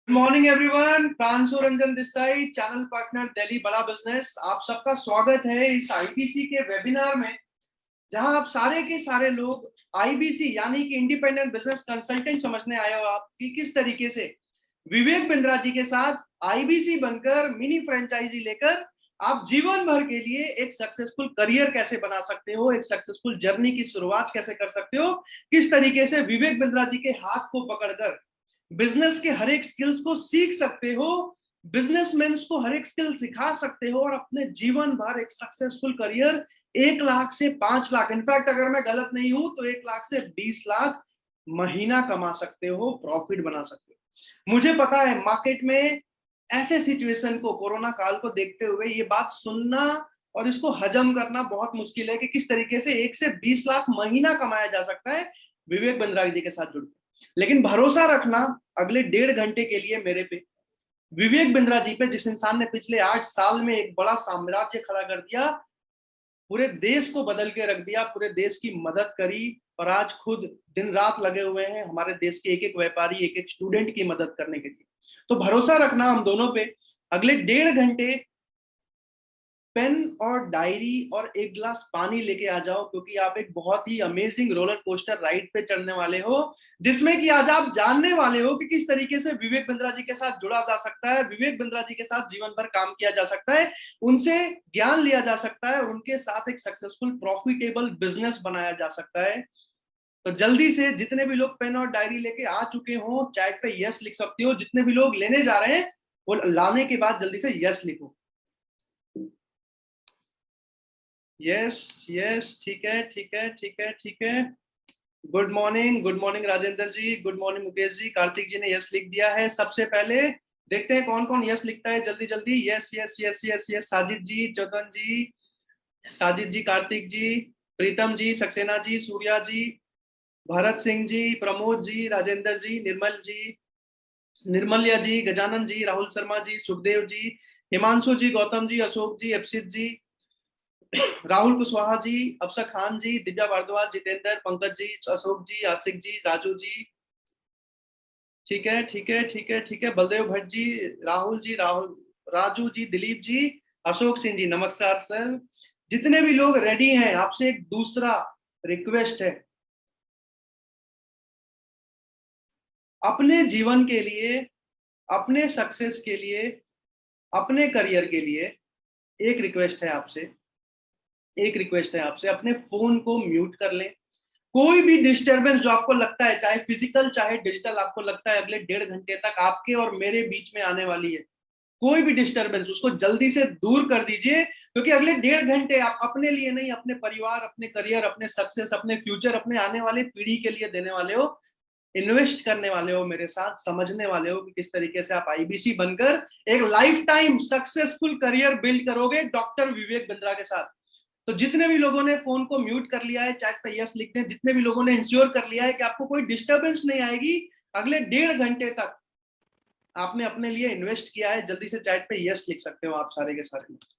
Good morning everyone. Pranshu Ranjan this side, channel partner Delhi बड़ा business. आप सबका स्वागत है इस आईबीसी के वेबिनार में, जहां आप सारे के सारे लोग आईबीसी यानी कि इंडिपेंडेंट बिजनेस कंसल्टेंट समझने आए हो आप कि किस तरीके से विवेक बिंद्रा जी के साथ आईबीसी बनकर मिनी फ्रेंचाइजी लेकर आप जीवन भर के लिए एक सक्सेसफुल करियर कैसे बना सकते हो, एक सक्सेसफुल जर्नी की शुरुआत कैसे कर सकते हो, किस तरीके से विवेक बिंद्रा जी के हाथ को पकड़कर बिजनेस के हर एक स्किल्स को सीख सकते हो, बिजनेसमैन को हर एक स्किल सिखा सकते हो और अपने जीवन भर एक सक्सेसफुल करियर 1 लाख से 5 लाख, इनफैक्ट अगर मैं गलत नहीं हूं तो 1 लाख से 20 लाख महीना कमा सकते हो, प्रॉफिट बना सकते हो। मुझे पता है मार्केट में ऐसे सिचुएशन को, कोरोना काल को देखते हुए ये बात सुनना और इसको हजम करना बहुत मुश्किल है कि किस तरीके से 1 से 20 लाख महीना कमाया जा सकता है विवेक बिंद्रा जी के साथ जुड़। लेकिन भरोसा रखना अगले 1.5 घंटे के लिए मेरे पे, विवेक बिंद्रा जी पे, जिस इंसान ने पिछले 8 साल में एक बड़ा साम्राज्य खड़ा कर दिया, पूरे देश को बदल के रख दिया, पूरे देश की मदद करी और आज खुद दिन रात लगे हुए हैं हमारे देश के एक एक व्यापारी, एक एक स्टूडेंट की मदद करने के लिए। तो भरोसा रखना हम दोनों पे। अगले 1.5 घंटे पेन और डायरी और एक गिलास पानी लेके आ जाओ, क्योंकि आप एक बहुत ही अमेजिंग रोलर कोस्टर राइड पे चढ़ने वाले हो, जिसमें कि आज आप जानने वाले हो कि किस तरीके से विवेक बिंद्रा जी के साथ जुड़ा जा सकता है, विवेक बिंद्रा जी के साथ जीवन भर काम किया जा सकता है, उनसे ज्ञान लिया जा सकता है और उनके साथ एक सक्सेसफुल प्रॉफिटेबल बिजनेस बनाया जा सकता है। तो जल्दी से जितने भी लोग पेन और डायरी लेके आ चुके हो, चैट पे यस लिख सकते हो। जितने भी लोग लेने जा रहे हैं वो लाने के बाद जल्दी से यस लिखो। यस यस, ठीक है ठीक है ठीक है ठीक है। गुड मॉर्निंग राजेंद्र जी, गुड मॉर्निंग मुकेश जी, कार्तिक जी ने यस लिख दिया है। सबसे पहले देखते हैं कौन कौन यस लिखता है, जल्दी जल्दी। Yes yes yes yes yes, Sajid ji, Chaudhan ji, Sajid ji, Kartik ji, Pritam ji, Saxena ji, Surya ji, Bharat Singh ji, Pramod ji, Rajendra ji, Nirmal ji, Nirmalya ji, Gajanan ji, Rahul Sharma ji, Sukhdev ji, Himanshu ji, Gautam ji, Ashok ji, Akshit ji, Rahul Kushwaha ji, Afsar Khan जी, दिव्या भारद्वाज, जितेंद्र, पंकज जी, अशोक जी, आसिक जी, राजू जी, ठीक है ठीक है ठीक है ठीक है, बलदेव भट्ट जी, राहुल जी, राहुल, राजू जी, दिलीप जी, अशोक सिंह जी, नमस्कार सर। जितने भी लोग रेडी हैं, आपसे एक दूसरा रिक्वेस्ट है, अपने जीवन के लिए, अपने सक्सेस के लिए, अपने करियर के लिए एक रिक्वेस्ट है आपसे, एक रिक्वेस्ट है आपसे, अपने फोन को म्यूट कर लें। कोई भी डिस्टरबेंस जो आपको लगता है, चाहे फिजिकल चाहे डिजिटल, आपको लगता है अगले 1.5 घंटे तक आपके और मेरे बीच में आने वाली है, कोई भी डिस्टरबेंस उसको जल्दी से दूर कर दीजिए। क्योंकि अगले 1.5 घंटे आप अपने लिए नहीं, अपने परिवार, अपने करियर, अपने सक्सेस, अपने फ्यूचर, अपने आने वाले पीढ़ी के लिए देने वाले हो, इन्वेस्ट करने वाले हो मेरे साथ, समझने वाले हो कि किस तरीके से आप आईबीसी बनकर एक life time successful career build करोगे डॉक्टर विवेक बिंद्रा के साथ। तो जितने भी लोगों ने फोन को म्यूट कर लिया है, चैट पे यस लिख दें। जितने भी लोगों ने इंश्योर कर लिया है कि आपको कोई डिस्टरबेंस नहीं आएगी अगले 1.5 घंटे तक, आपने अपने लिए इन्वेस्ट किया है, जल्दी से चैट पे यस लिख सकते हो आप सारे के सारे लोग।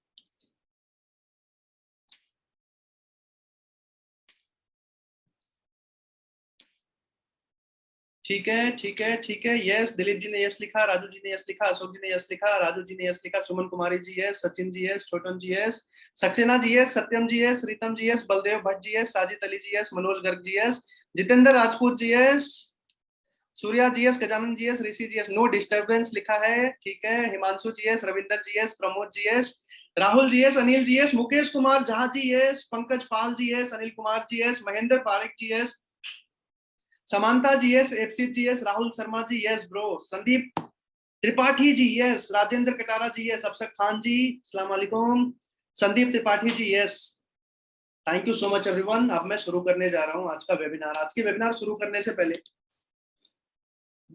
ठीक है ठीक है ठीक है, यस, दिलीप जी ने यस लिखा, राजू जी ने यस लिखा, अशोक जी ने यस लिखा, राजू जी ने यस लिखा, Suman Kumari ji yes, Sachin ji yes, Chhotan ji yes, Saxena ji yes, Satyam ji yes, Ritam ji yes, Baldev Bhatt ji yes, Sajid Ali ji yes, Manoj Garg ji yes, Jitendra Rajput ji yes, Surya ji yes, Gajanan ji yes, Rishi ji yes, no disturbance लिखा है, ठीक है। Himanshu ji yes, Ravinder ji yes, Pramod ji yes, Rahul ji yes, Anil ji yes, Mukesh Kumar Jha ji yes, Pankaj Pal ji yes, Anil Kumar ji yes, Mahendra Pareek ji yes, Samanta ji yes, FC ji yes, Rahul Sharma ji yes bro, Sandeep Tripathi ji yes, Rajendra Katara ji yes, Afsar Khan ji, अस्सलाम वालेकुम, Sandeep Tripathi ji yes. Thank you so much everyone. अब मैं शुरू करने जा रहा हूँ आज का वेबिनार। आज के वेबिनार शुरू करने से पहले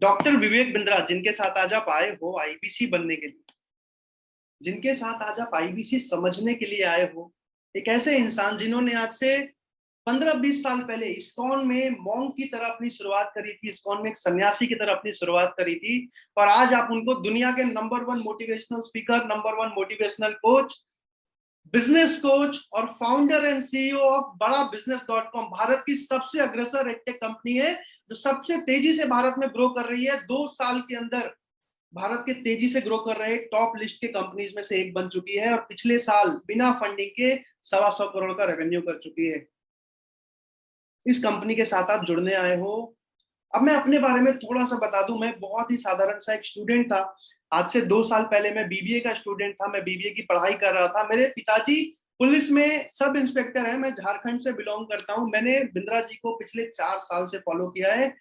डॉक्टर विवेक बिंद्रा, जिनके साथ आज आप आए हो आईबीसी बनने के लिए, जिनके साथ आज आप आईबीसी समझने के लिए आए हो, एक ऐसे इंसान जिन्होंने आज से 15-20 साल पहले इस्कॉन में मॉन्क की तरह अपनी शुरुआत करी थी, इस्कॉन में एक सन्यासी की तरह अपनी शुरुआत करी थी, और आज आप उनको दुनिया के number 1 motivational speaker, number 1 motivational coach, business coach और फाउंडर एंड सीईओ ऑफ बड़ा बिजनेस डॉट कॉम, भारत की सबसे अग्रसर एडटेक कंपनी है जो सबसे तेजी से भारत में ग्रो कर रही है। 2 साल के अंदर भारत के तेजी से ग्रो कर रहे टॉप लिस्ट के कंपनीज में से एक बन चुकी है और पिछले साल बिना फंडिंग के 125 करोड़ का रेवेन्यू कर चुकी है। इस कंपनी के साथ आप जुड़ने आए हो। अब मैं अपने बारे में थोड़ा सा बता दूं, मैं बहुत ही साधारण सा एक स्टूडेंट था। आज से 2 साल पहले मैं बीबीए का स्टूडेंट था, मैं बीबीए की पढ़ाई कर रहा था। मेरे पिताजी पुलिस में सब इंस्पेक्टर है, मैं झारखंड से बिलोंग करता हूं। मैंने बिंद्रा जी को पिछले 4 साल से फॉलो किया है,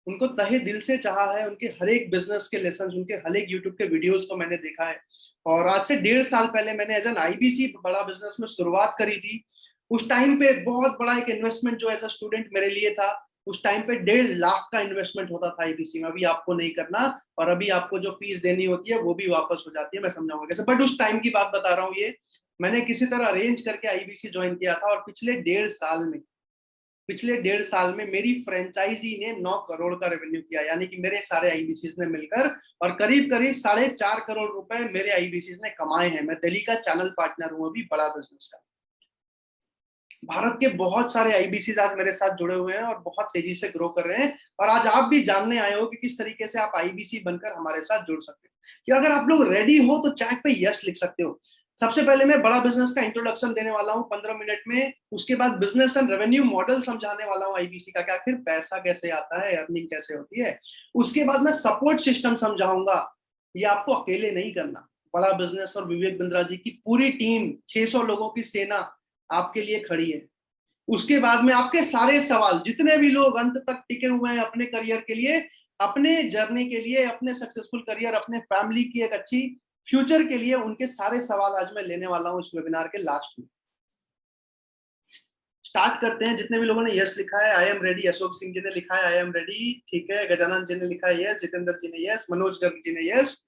उनको तहे दिल से चाहा है, उनके हर एक बिजनेस के लेसन, उनके हर एक यूट्यूब के वीडियोस को मैंने देखा है। और आज से 1.5 साल पहले मैंने एज एन आईबीसी बड़ा बिजनेस में शुरुआत करी थी। उस टाइम पे बहुत बड़ा एक इन्वेस्टमेंट जो एज अ स्टूडेंट मेरे लिए था, उस टाइम पे 1.5 लाख का इन्वेस्टमेंट होता था आईबीसी में। अभी आपको नहीं करना, और अभी आपको जो फीस देनी होती है वो भी वापस हो जाती है, मैं समझाऊंगा कैसे। बट उस टाइम की बात बता रहा हूँ, ये मैंने किसी तरह अरेंज करके आईबीसी ज्वाइन किया था। और पिछले 1.5 साल में मेरी फ्रेंचाइजी ने 9 करोड़ का रेवेन्यू किया, यानी कि मेरे सारे आईबीसी ने मिलकर, और करीब करीब 4.5 करोड़ रुपए मेरे आईबीसी ने कमाए हैं। मैं दिल्ली का चैनल पार्टनर हूं अभी बड़ा बिजनेस का। भारत के बहुत सारे आईबीसी आज मेरे साथ जुड़े हुए हैं और बहुत तेजी से ग्रो कर रहे हैं। और आज आप भी जानने आए हो कि किस तरीके से आप आईबीसी बनकर हमारे साथ जुड़ सकते हो। कि अगर आप लोग रेडी हो तो चैट पे यस लिख सकते हो। सबसे पहले मैं बड़ा बिजनेस का इंट्रोडक्शन देने वाला हूं 15 मिनट में। उसके बाद बिजनेस एंड रेवेन्यू मॉडल समझाने वाला हूं आईबीसी का, कि आखिर पैसा कैसे आता है, अर्निंग कैसे होती है। उसके बाद मैं सपोर्ट सिस्टम समझाऊंगा। ये आपको अकेले नहीं करना, बड़ा बिजनेस और विवेक बिंद्रा जी की पूरी टीम, 600 लोगों की सेना आपके लिए खड़ी है। उसके बाद में आपके सारे सवाल, जितने भी लोग अंत तक टिके हुए हैं अपने करियर के लिए, अपने जर्नी के लिए, अपने सक्सेसफुल करियर, अपने फैमिली की एक अच्छी फ्यूचर के लिए, उनके सारे सवाल आज मैं लेने वाला हूं इस वेबिनार के लास्ट में। स्टार्ट करते हैं। जितने भी लोगों ने यस लिखा है, I am ready. Ashok Singh ji ने लिखा है आई एम रेडी, ठीक है। गजानन जी ने लिखा है यस, जितेंद्र जी ने यस, मनोज गर्ग जी ने यस,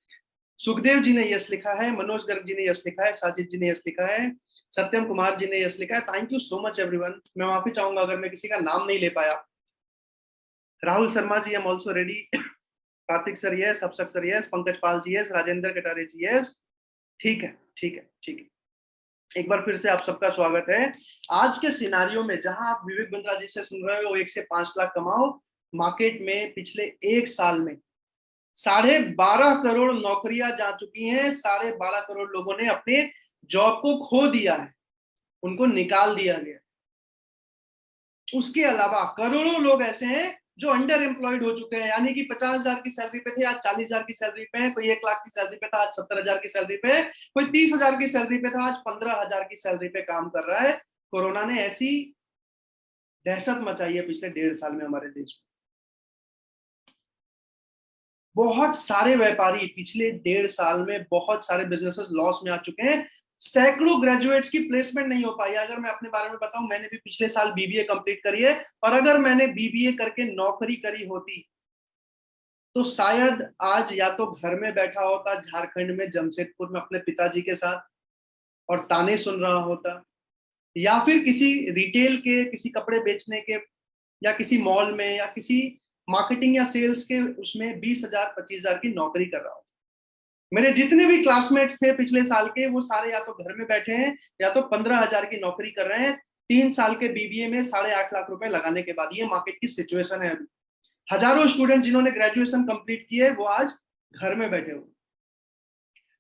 सुखदेव जी ने यस लिखा है, मनोज गर्ग जी ने यस लिखा है, साजिद जी ने यस लिखा है, सत्यम कुमार जी ने यस लिखा है। Thank you so much everyone. मैं माफी चाहूंगा अगर मैं किसी का नाम नहीं ले पाया। Rahul Sharma ji, I am also ready. Kartik sir yes, Akshak sir yes, Pankaj Pal ji yes, Rajendra Katare ji yes. ठीक है, ठीक है, ठीक है। एक बार फिर से आप सबका स्वागत है। आज के सिनारियो में जहां आप विवेक बिंद्रा जी से सुन रहे हो 1 से 5 लाख कमाओ, मार्केट में पिछले 1 साल में 12.5 करोड़ नौकरियां जा चुकी हैं। 12.5 करोड़ लोगों ने अपने जॉब को खो दिया है, उनको निकाल दिया गया। उसके अलावा करोड़ों लोग ऐसे हैं जो अंडर एम्प्लॉयड हो चुके हैं, यानी कि 50,000 की सैलरी पे थे, आज 40,000 की सैलरी पे है। कोई 1 लाख की सैलरी पे था, आज 70,000 की सैलरी पे है। कोई 30,000 की सैलरी पे था, आज 15,000 की सैलरी पे काम कर रहा है। कोरोना ने ऐसी दहशत मचाई है पिछले 1.5 साल में हमारे देश में। बहुत सारे व्यापारी पिछले 1.5 साल में, बहुत सारे बिजनेसेस लॉस में आ चुके हैं। सैकड़ों ग्रेजुएट्स की प्लेसमेंट नहीं हो पाई। अगर मैं अपने बारे में बताऊं, मैंने भी पिछले साल बीबीए कंप्लीट करी है, और अगर मैंने बीबीए करके नौकरी करी होती तो शायद आज या तो घर में बैठा होता झारखंड में जमशेदपुर में अपने पिताजी के साथ और ताने सुन रहा होता, या फिर किसी रिटेल के, किसी कपड़े बेचने के, या किसी मॉल में, या किसी मार्केटिंग या सेल्स के उसमें 20,000 25,000 की नौकरी कर रहा हूं। मेरे जितने भी क्लासमेट्स थे पिछले साल के, वो सारे या तो घर में बैठे हैं या तो 15,000 की नौकरी कर रहे हैं। 3 साल के बीबीए में 8.5 लाख रुपए लगाने के बाद। ये मार्केट की सिचुएशन है अभी। हजारों स्टूडेंट जिन्होंने ग्रेजुएशन कंप्लीट किए वो आज घर में बैठे हुए।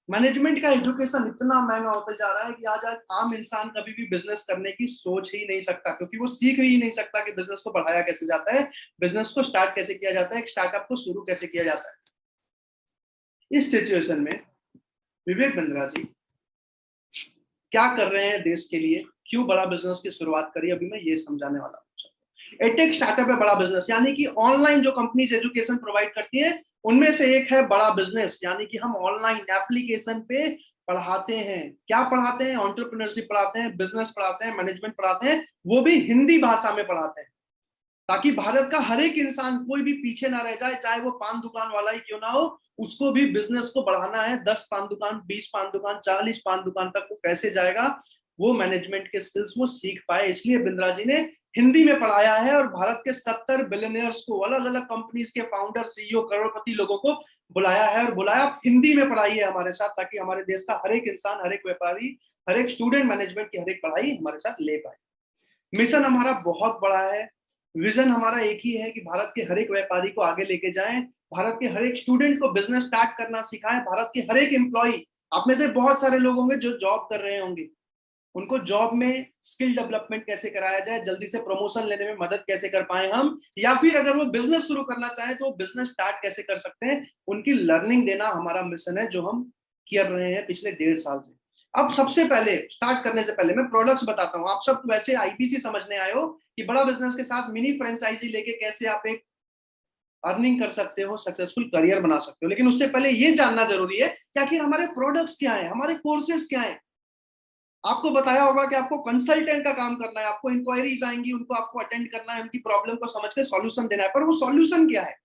मैनेजमेंट का एजुकेशन इतना महंगा होता जा रहा है कि आज आम इंसान कभी भी बिजनेस करने की सोच ही नहीं सकता, क्योंकि वो सीख ही नहीं सकता कि बिजनेस को बढ़ाया कैसे जाता है, बिजनेस को स्टार्ट कैसे किया जाता है, एक स्टार्टअप को शुरू कैसे किया जाता है। इस सिचुएशन में विवेक बिंद्रा जी क्या कर रहे हैं देश के लिए, क्यों बड़ा बिजनेस की शुरुआत करी, अभी मैं ये समझाने वाला हूँ। एटेक स्टार्टअप है बड़ा बिजनेस, यानी कि ऑनलाइन जो कंपनीज एजुकेशन प्रोवाइड करती है उनमें से एक है बड़ा बिजनेस। यानी कि हम ऑनलाइन एप्लीकेशन पे पढ़ाते हैं। क्या पढ़ाते हैं? एंटरप्रेन्योरशिप पढ़ाते हैं, बिजनेस पढ़ाते हैं, मैनेजमेंट पढ़ाते हैं, वो भी हिंदी भाषा में पढ़ाते हैं, ताकि भारत का हर एक इंसान कोई भी पीछे ना रह जाए, चाहे वो पान दुकान वाला ही क्यों ना हो। उसको भी बिजनेस को बढ़ाना है। 10 पान दुकान, 20 पान दुकान, 40 पान दुकान तक वो कैसे जाएगा, वो मैनेजमेंट के स्किल्स वो सीख पाए, इसलिए बिंद्रा जी ने हिंदी में पढ़ाया है। और भारत के 70 बिलियनियर्स को, अलग अलग कंपनीज के फाउंडर, सीईओ, करोड़पति लोगों को बुलाया है, और बुलाया हिंदी में पढ़ाई है हमारे साथ, ताकि हमारे देश का हर एक इंसान, हर एक व्यापारी, हर एक स्टूडेंट मैनेजमेंट की हर एक पढ़ाई हमारे साथ ले पाए। मिशन हमारा बहुत बड़ा है। विजन हमारा एक ही है कि भारत के हर एक व्यापारी को आगे लेके जाएं, भारत के हर एक स्टूडेंट को बिजनेस स्टार्ट करना सिखाएं, भारत के हर एक एम्प्लॉय, आप में से बहुत सारे लोग होंगे जो जॉब कर रहे होंगे, उनको जॉब में स्किल डेवलपमेंट कैसे कराया जाए, जल्दी से प्रमोशन लेने में मदद कैसे कर पाए हम, या फिर अगर वो बिजनेस शुरू करना चाहे तो बिजनेस स्टार्ट कैसे कर सकते हैं, उनकी लर्निंग देना हमारा मिशन है जो हम कर रहे हैं पिछले 1.5 साल से। अब सबसे पहले स्टार्ट करने से पहले मैं प्रोडक्ट्स बताता हूं। आप सब वैसे आईबीसी समझने आए हो कि बड़ा बिजनेस के साथ मिनी फ्रेंचाइजी लेके कैसे आप एक अर्निंग कर सकते हो, सक्सेसफुल करियर बना सकते हो, लेकिन उससे पहले ये जानना जरूरी है कि आखिर हमारे प्रोडक्ट्स क्या है, हमारे कोर्सेज क्या है। आपको बताया होगा कि आपको कंसल्टेंट का काम करना है, आपको इंक्वायरीज आएंगी, उनको आपको अटेंड करना है, उनकी प्रॉब्लम को समझ के सॉल्यूशन देना है, पर वो सॉल्यूशन क्या है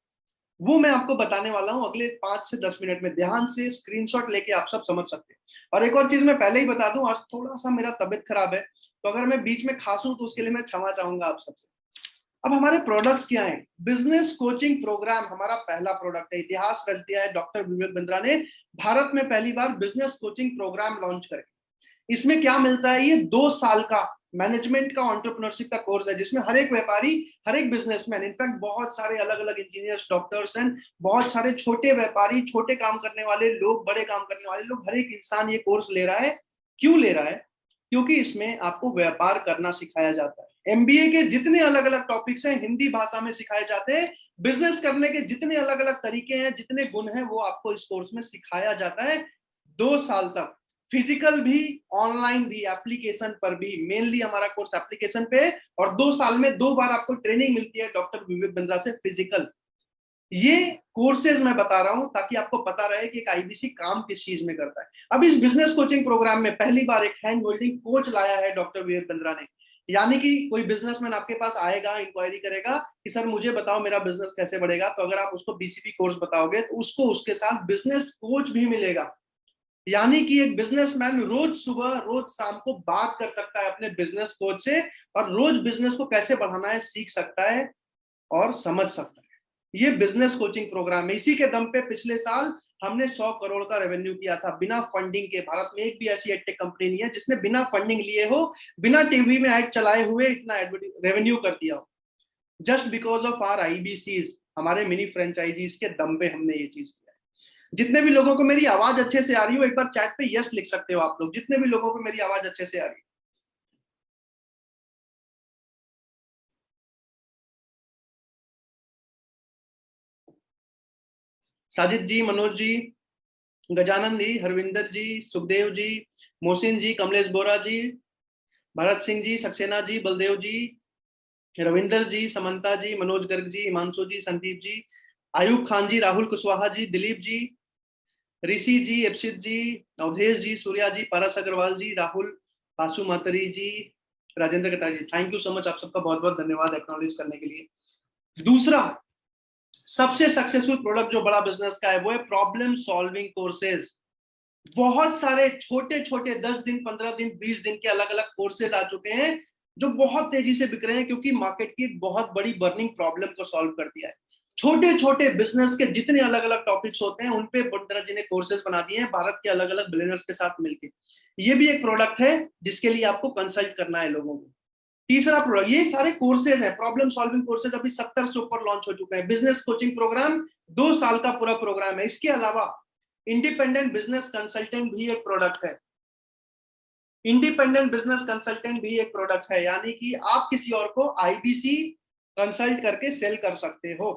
वो मैं आपको बताने वाला हूं अगले 5 से 10 मिनट में। ध्यान से स्क्रीनशॉट लेके आप सब समझ सकते हैं। और एक और चीज मैं पहले ही बता दूं, आज थोड़ा सा मेरा तबीयत खराब है, तो अगर मैं बीच में खांसूं तो उसके लिए मैं क्षमा चाहूंगा आप सबसे। अब हमारे प्रोडक्ट्स क्या हैं? बिजनेस कोचिंग प्रोग्राम हमारा पहला प्रोडक्ट है। इतिहास रच दिया है डॉक्टर विवेक बिंद्रा ने, भारत में पहली बार बिजनेस कोचिंग प्रोग्राम लॉन्च करके। इसमें क्या मिलता है? ये 2 साल का मैनेजमेंट का, एंटरप्रेन्योरशिप का कोर्स है, जिसमें हर एक व्यापारी, हर एक बिजनेसमैन, इनफैक्ट बहुत सारे अलग अलग इंजीनियर्स, डॉक्टर्स एंड बहुत सारे छोटे व्यापारी, छोटे काम करने वाले लोग, बड़े काम करने वाले लोग, हर एक इंसान ये कोर्स ले रहा है। क्यों ले रहा है? क्योंकि इसमें आपको व्यापार करना सिखाया जाता है। एमबीए के जितने अलग अलग टॉपिक्स हैं हिंदी भाषा में सिखाए जाते हैं। बिजनेस करने के जितने अलग अलग तरीके हैं, जितने गुण हैं, वो आपको इस कोर्स में सिखाया जाता है 2 साल तक। फिजिकल भी, ऑनलाइन भी, एप्लीकेशन पर भी। मेनली हमारा कोर्स एप्लीकेशन पे है और 2 साल में 2 बार आपको ट्रेनिंग मिलती है डॉक्टर विवेक बिंद्रा से फिजिकल। ये कोर्सेज मैं बता रहा हूं ताकि आपको पता रहे कि एक आईबीसी काम किस चीज में करता है। अब इस बिजनेस कोचिंग प्रोग्राम में पहली बार एक हैंड होल्डिंग कोच लाया है डॉक्टर विवेक बिंद्रा ने। यानी कि कोई बिजनेसमैन आपके पास आएगा, इंक्वायरी करेगा कि सर मुझे बताओ मेरा बिजनेस कैसे बढ़ेगा, तो अगर आप उसको बीसीपी कोर्स बताओगे तो उसको उसके साथ बिजनेस कोच भी मिलेगा। यानी कि एक बिजनेसमैन रोज सुबह रोज शाम को बात कर सकता है अपने बिजनेस कोच से, और रोज बिजनेस को कैसे बढ़ाना है सीख सकता है और समझ सकता है। ये बिजनेस कोचिंग प्रोग्राम है। इसी के दम पे पिछले साल हमने 100 करोड़ का रेवेन्यू किया था बिना फंडिंग के। भारत में एक भी ऐसी एडटेक कंपनी नहीं है जिसने बिना फंडिंग लिए हो, बिना टीवी में ऐड चलाए हुए इतना रेवेन्यू कर दिया हो। जस्ट बिकॉज ऑफ आर आईबीसीज, हमारे मिनी फ्रेंचाइजीज के दम पे हमने ये चीज किया। जितने भी लोगों को मेरी आवाज अच्छे से आ रही हो, एक बार चैट पे यस लिख सकते हो आप लोग, जितने भी लोगों को मेरी आवाज अच्छे से आ रही है। साजिद जी, मनोज जी, गजानन जी, हरविंदर जी, सुखदेव जी, मोहसिन जी, कमलेश बोरा जी, भरत सिंह जी, सक्सेना जी, बलदेव जी, रविंदर जी, समंता जी, मनोज गर्ग जी, हिमांशु जी, संदीप जी, आयुब खान जी, राहुल कुशवाहा जी, दिलीप जी, ऋषि जी, अक्षित जी, अवधेश जी, सूर्या जी, पारस अग्रवाल जी, राहुल, आशु मातरी जी, राजेंद्र कटारी जी, थैंक यू सो मच। आप सबका बहुत बहुत धन्यवाद एक्नॉलेज करने के लिए। दूसरा सबसे सक्सेसफुल प्रोडक्ट जो बड़ा बिजनेस का है वो है प्रॉब्लम सॉल्विंग कोर्सेज। बहुत सारे छोटे छोटे 10 दिन, 15 दिन, 20 दिन के अलग अलग कोर्सेज आ चुके हैं जो बहुत तेजी से बिक रहे हैं, क्योंकि मार्केट की बहुत बड़ी बर्निंग प्रॉब्लम को सॉल्व कर दिया है। छोटे छोटे बिजनेस के जितने अलग अलग टॉपिक्स होते हैं उन पे बंदरा जी ने कोर्सेज बना दिए हैं भारत के अलग अलग बिलियनर्स के साथ मिलकर। ये भी एक प्रोडक्ट है जिसके लिए आपको कंसल्ट करना है लोगों को। तीसरा प्रोडक्ट, ये सारे कोर्सेज हैं प्रॉब्लम सॉल्विंग कोर्सेज, अभी 70 से ऊपर लॉन्च हो चुके हैं। बिजनेस कोचिंग प्रोग्राम 2 साल का पूरा प्रोग्राम है। इसके अलावा इंडिपेंडेंट बिजनेस कंसल्टेंट भी एक प्रोडक्ट है। इंडिपेंडेंट बिजनेस कंसल्टेंट भी एक प्रोडक्ट है, यानी कि आप किसी और को आईबीसी कंसल्ट करके सेल कर सकते हो।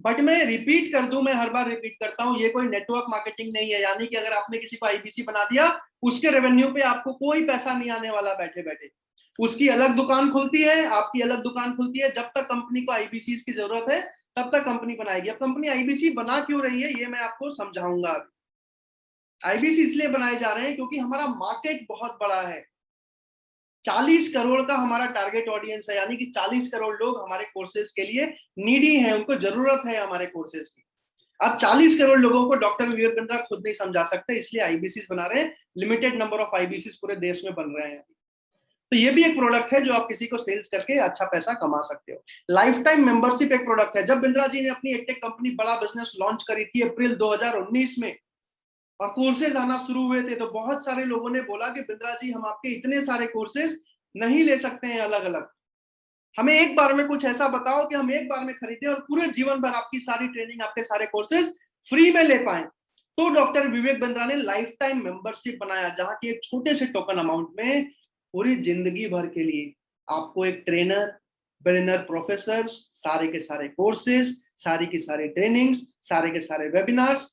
बट मैं रिपीट कर दूं, मैं हर बार रिपीट करता हूं, ये कोई नेटवर्क मार्केटिंग नहीं है। यानी कि अगर आपने किसी को आईबीसी बना दिया, उसके रेवेन्यू पे आपको कोई पैसा नहीं आने वाला बैठे बैठे। उसकी अलग दुकान खुलती है, आपकी अलग दुकान खुलती है। जब तक कंपनी को आईबीसी की जरूरत है तब तक कंपनी बनाएगी। अब कंपनी आईबीसी बना क्यों रही है ये मैं आपको समझाऊंगा। आईबीसी इसलिए बनाए जा रहे हैं क्योंकि हमारा मार्केट बहुत बड़ा है। 40 करोड़ का हमारा टारगेट ऑडियंस है, यानी कि 40 करोड़ लोग हमारे कोर्सेज के लिए नीडी हैं, उनको जरूरत है हमारे कोर्सेज की। अब 40 करोड़ लोगों को डॉक्टर विवेक बिंद्रा खुद नहीं समझा सकते, इसलिए आईबीसी बना रहे हैं। लिमिटेड नंबर ऑफ आईबीसी पूरे देश में बन रहे हैं। तो ये भी एक प्रोडक्ट है जो आप किसी को सेल्स करके अच्छा पैसा कमा सकते हो। लाइफ टाइम मेंबरशिप एक प्रोडक्ट है। जब बिंद्रा जी ने अपनी एडटेक कंपनी बड़ा बिजनेस लॉन्च करी थी अप्रैल 2019 में, और कोर्सेज आना शुरू हुए थे, तो बहुत सारे लोगों ने बोला कि बिंद्रा जी हम आपके इतने सारे कोर्सेज नहीं ले सकते हैं अलग अलग, हमें एक बार में कुछ ऐसा बताओ कि हम एक बार में खरीदें और पूरे जीवन भर आपकी सारी ट्रेनिंग, आपके सारे कोर्सेज फ्री में ले पाए। तो डॉक्टर विवेक बिंद्रा ने लाइफ टाइम मेंबरशिप बनाया, जहां की एक छोटे से टोकन अमाउंट में पूरी जिंदगी भर के लिए आपको एक ट्रेनर, बिलियनर प्रोफेसर, सारे के सारे कोर्सेज, सारी की सारी ट्रेनिंग्स, सारे के सारे वेबिनार्स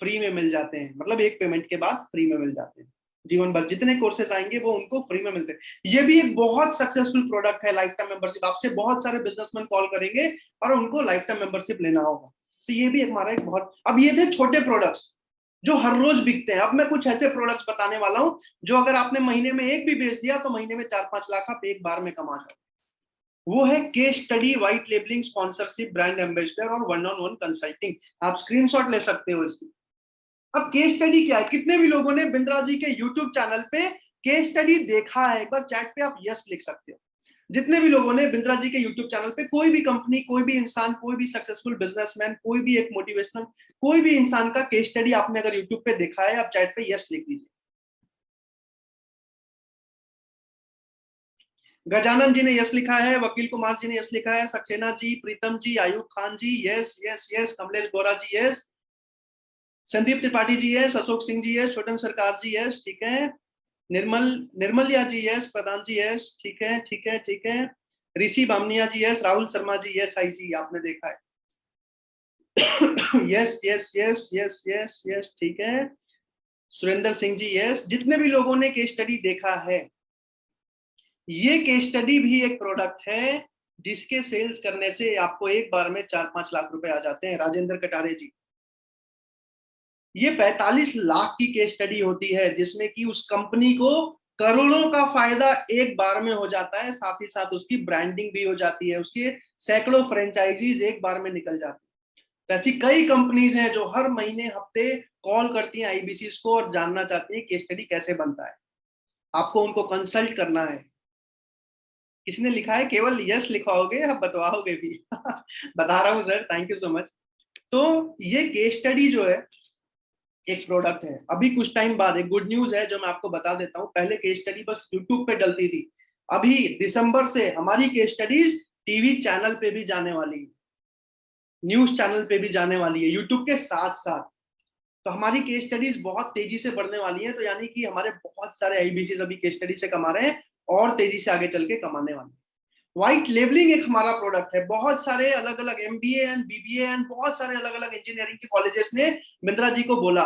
फ्री में मिल जाते हैं। मतलब एक पेमेंट के बाद फ्री में मिल जाते हैं। जीवन भर जितने कोर्सेज आएंगे वो उनको फ्री में मिलते हैं। ये भी एक बहुत सक्सेसफुल प्रोडक्ट है, लाइफ टाइम मेंबरशिप। आपसे बहुत सारे बिजनेसमैन कॉल करेंगे और उनको लाइफ टाइम मेंबरशिप लेना होगा। तो ये भी हमारा एक बहुत, अब ये थे छोटे प्रोडक्ट्स जो हर रोज बिकते हैं। अब मैं कुछ ऐसे प्रोडक्ट्स बताने वाला हूं जो अगर आपने महीने में एक भी बेच दिया तो महीने में 4-5 लाख आप एक बार में कमा जाओ। वो है case study, white labelling, sponsorship, brand ambassador और वन ऑन वन कंसल्टिंग। आप स्क्रीनशॉट ले सकते हो इसकी। अब केस स्टडी क्या है? कितने भी लोगों ने बिंद्रा जी के यूट्यूब चैनल पे केस स्टडी देखा है? एक बार चैट पे आप यस लिख सकते हो। जितने भी लोगों ने बिंद्रा जी के यूट्यूब चैनल पे, कोई भी कंपनी, कोई भी इंसान, कोई भी सक्सेसफुल बिजनेसमैन, कोई भी एक मोटिवेशनल, कोई भी इंसान का केस स्टडी आपने अगर यूट्यूब पे देखा है, आप चैट पे यस लिख दीजिए। गजानन जी ने यस लिखा है, वकील कुमार जी ने यस लिखा है, सक्सेना जी, प्रीतम जी, आयुब खान जी यस यस यस, कमलेश गोरा जी यस, संदीप त्रिपाठी जी यस, अशोक सिंह जी यस, छोटन सरकार जी यस, ठीक है, निर्मल निर्मलिया जी यस, प्रधान जी यस, ठीक है ठीक है ठीक है, ऋषि बामनिया जी यस, राहुल शर्मा जी यस, आई जी आपने देखा है। Yes yes yes yes yes yes, ठीक है, सुरेंद्र सिंह जी यस। जितने भी लोगों ने केस स्टडी देखा है, ये केस स्टडी भी एक प्रोडक्ट है जिसके सेल्स करने से आपको एक बार में 4-5 लाख रुपए आ जाते हैं। राजेंद्र कटारे जी, ये 45 लाख की केस स्टडी होती है जिसमें कि उस कंपनी को करोड़ों का फायदा एक बार में हो जाता है, साथ ही साथ उसकी ब्रांडिंग भी हो जाती है, उसके सैकड़ों फ्रेंचाइजीज एक बार में निकल जाती है। ऐसी कई कंपनीज हैं जो हर महीने हफ्ते कॉल करती हैं आईबीसी को और जानना चाहती हैं केस स्टडी कैसे बनता है। आपको उनको कंसल्ट करना है। किसने लिखा है? केवल यस लिखवाओगे, आप बतवाओगे भी। बता रहा हूँ sir, thank you so much. तो ये केस स्टडी जो है एक प्रोडक्ट है। अभी कुछ टाइम बाद एक गुड न्यूज है जो मैं आपको बता देता हूँ। पहले केस स्टडी बस यूट्यूब पे डलती थी, अभी दिसंबर से हमारी केस स्टडीज टीवी चैनल पे भी जाने वाली है, न्यूज चैनल पे भी जाने वाली है, यूट्यूब के साथ साथ। तो हमारी केस स्टडीज बहुत तेजी से बढ़ने वाली है। तो यानी कि हमारे बहुत सारे आईबीसी अभी केस स्टडी से कमा रहे हैं और तेजी से आगे चल के कमाने वाले हैं। व्हाइट लेबलिंग एक हमारा प्रोडक्ट है। बहुत सारे अलग अलग एमबीए एंड बीबीए एंड बहुत सारे अलग अलग इंजीनियरिंग के कॉलेजेस ने बिंद्रा जी को बोला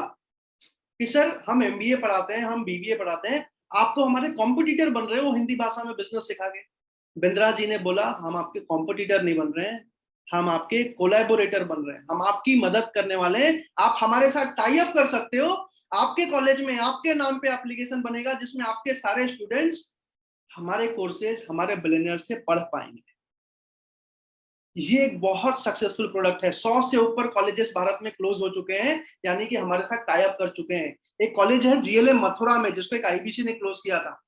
कि सर हम एमबीए पढ़ाते हैं, हम बीबीए पढ़ाते हैं, आप तो हमारे कॉम्पिटिटर बन रहे हो हिंदी भाषा में बिजनेस सिखा के। बिंद्रा जी ने बोला हम आपके कॉम्पिटिटर नहीं बन रहे हैं, हम आपके कोलैबोरेटर बन रहे हैं, हम आपकी मदद करने वाले हैं। आप हमारे साथ टाई अप कर सकते हो। आपके कॉलेज में आपके नाम पे एप्लीकेशन बनेगा जिसमें आपके सारे स्टूडेंट्स हमारे कोर्सेज, हमारे बिलियनियर से पढ़ पाएंगे। ये एक बहुत सक्सेसफुल प्रोडक्ट है। 100 से ऊपर कॉलेजेस भारत में क्लोज हो चुके हैं, यानी कि हमारे साथ टाई अप कर चुके हैं। एक कॉलेज है जीएलएम मथुरा में जिसको एक आईबीसी ने क्लोज किया था।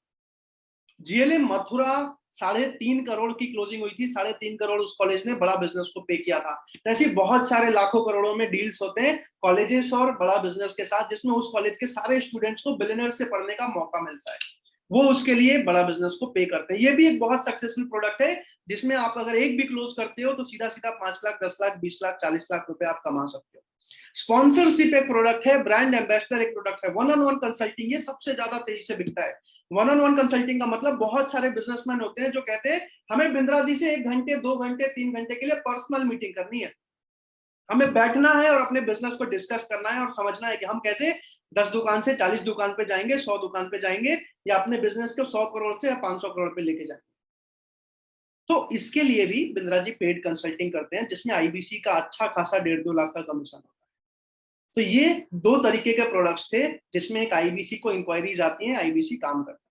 जीएलएम मथुरा 3.5 करोड़ की क्लोजिंग हुई थी, 3.5 करोड़ उस कॉलेज ने बड़ा बिजनेस को पे किया था। तो ऐसी बहुत सारे लाखों करोड़ों में डील्स होते हैं कॉलेजेस और बड़ा बिजनेस के साथ, जिसमें उस कॉलेज के सारे स्टूडेंट्स को बिलियनर से पढ़ने का मौका मिलता है। वो उसके लिए बड़ा बिजनेस को पे करते हैं। ये भी एक बहुत सक्सेसफुल प्रोडक्ट है जिसमें आप अगर एक भी क्लोज करते हो तो सीधा सीधा 5 लाख, 10 लाख, 20 लाख, 40 लाख रुपए आप कमा सकते हो। स्पॉन्सरशिप एक प्रोडक्ट है, ब्रांड एम्बेसडर एक प्रोडक्ट है, वन ऑन वन कंसल्टिंग ये सबसे ज्यादा तेजी से बिकता है। वन ऑन वन कंसल्टिंग का मतलब बहुत सारे बिजनेसमैन होते हैं जो कहते हैं हमें बिंद्रा जी से 1 घंटे, 2 घंटे, 3 घंटे के लिए पर्सनल मीटिंग करनी है, हमें बैठना है और अपने बिजनेस को डिस्कस करना है और समझना है कि हम कैसे 10 दुकान से 40 दुकान पे जाएंगे, 100 दुकान पे जाएंगे, या अपने बिजनेस को 100 करोड़ से या 500 करोड़ पे लेके जाएंगे। तो इसके लिए भी बिंद्रा जी पेड कंसल्टिंग करते हैं जिसमें आईबीसी का अच्छा खासा 1.5-2 लाख का कमीशन होता है। तो ये 2 तरीके के प्रोडक्ट्स थे जिसमें एक आईबीसी को इंक्वायरीज आती हैं, आईबीसी काम करता है।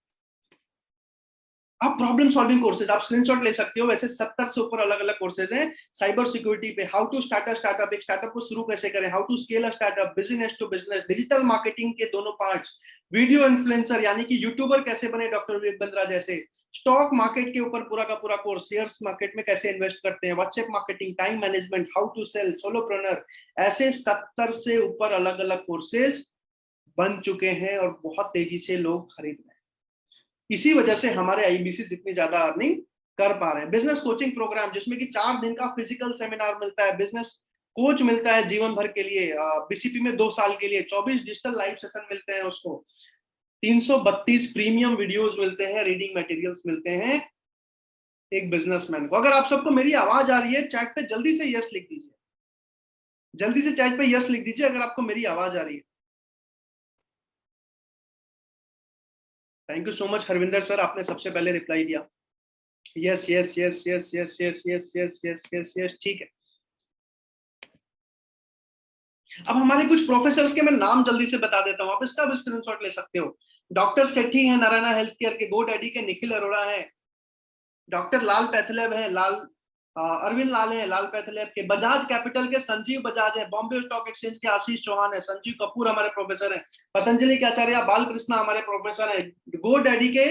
आप प्रॉब्लम सॉल्विंग कोर्सेज आप स्क्रीनशॉट ले सकते हो। वैसे 70 से ऊपर अलग अलग कोर्सेज हैं। साइबर सिक्योरिटी पे how to start a startup, एक स्टार्टअप को शुरू कैसे करें, how to scale a startup, business to business, digital marketing के दोनों पार्ट्स, वीडियो इन्फ्लुएंसर यानी कि यूट्यूबर कैसे बने डॉक्टर विवेक बिंद्रा जैसे, स्टॉक मार्केट के ऊपर पूरा का पूरा कोर्स, शेयर्स मार्केट में कैसे इन्वेस्ट करते हैं, WhatsApp marketing, time management, how to sell, solopreneur, ऐसे 70 से ऊपर अलग अलग कोर्सेज बन चुके हैं और बहुत तेजी से लोग खरीद रहे हैं। इसी वजह से हमारे आईबीसी इतनी ज्यादा अर्निंग कर पा रहे हैं। बिजनेस कोचिंग प्रोग्राम जिसमें कि 4 दिन का फिजिकल सेमिनार मिलता है, बिजनेस कोच मिलता है जीवन भर के लिए, बीसीपी में 2 साल के लिए 24 डिजिटल लाइव सेशन मिलते हैं उसको, 332 प्रीमियम वीडियोस मिलते हैं, रीडिंग मटेरियल्स मिलते हैं एक बिजनेसमैन को। अगर आप सबको मेरी आवाज आ रही है, चैट पे जल्दी से यस लिख दीजिए, जल्दी से चैट पे यस लिख दीजिए अगर आपको मेरी आवाज आ रही है। Thank you so much Harvinder sir, आपने सबसे पहले रिप्लाई दिया। Yes yes yes yes yes yes yes yes yes yes yes, ठीक है। अब हमारे कुछ प्रोफेसर्स के मैं नाम जल्दी से बता देता हूं, आप इसका भी स्क्रीनशॉट ले सकते हो। डॉक्टर सेठी है नारायणा हेल्थ केयर के, गो डैडी के निखिल अरोड़ा है, डॉक्टर लाल पैथलेब है, अरविंद लाल है लाल पैथलेब के, बजाज कैपिटल के संजीव बजाज है, बॉम्बे स्टॉक एक्सचेंज के आशीष चौहान है, संजीव कपूर हमारे प्रोफेसर हैं, पतंजलि के आचार्य बालकृष्णा हमारे प्रोफेसर हैं, गो डैडी के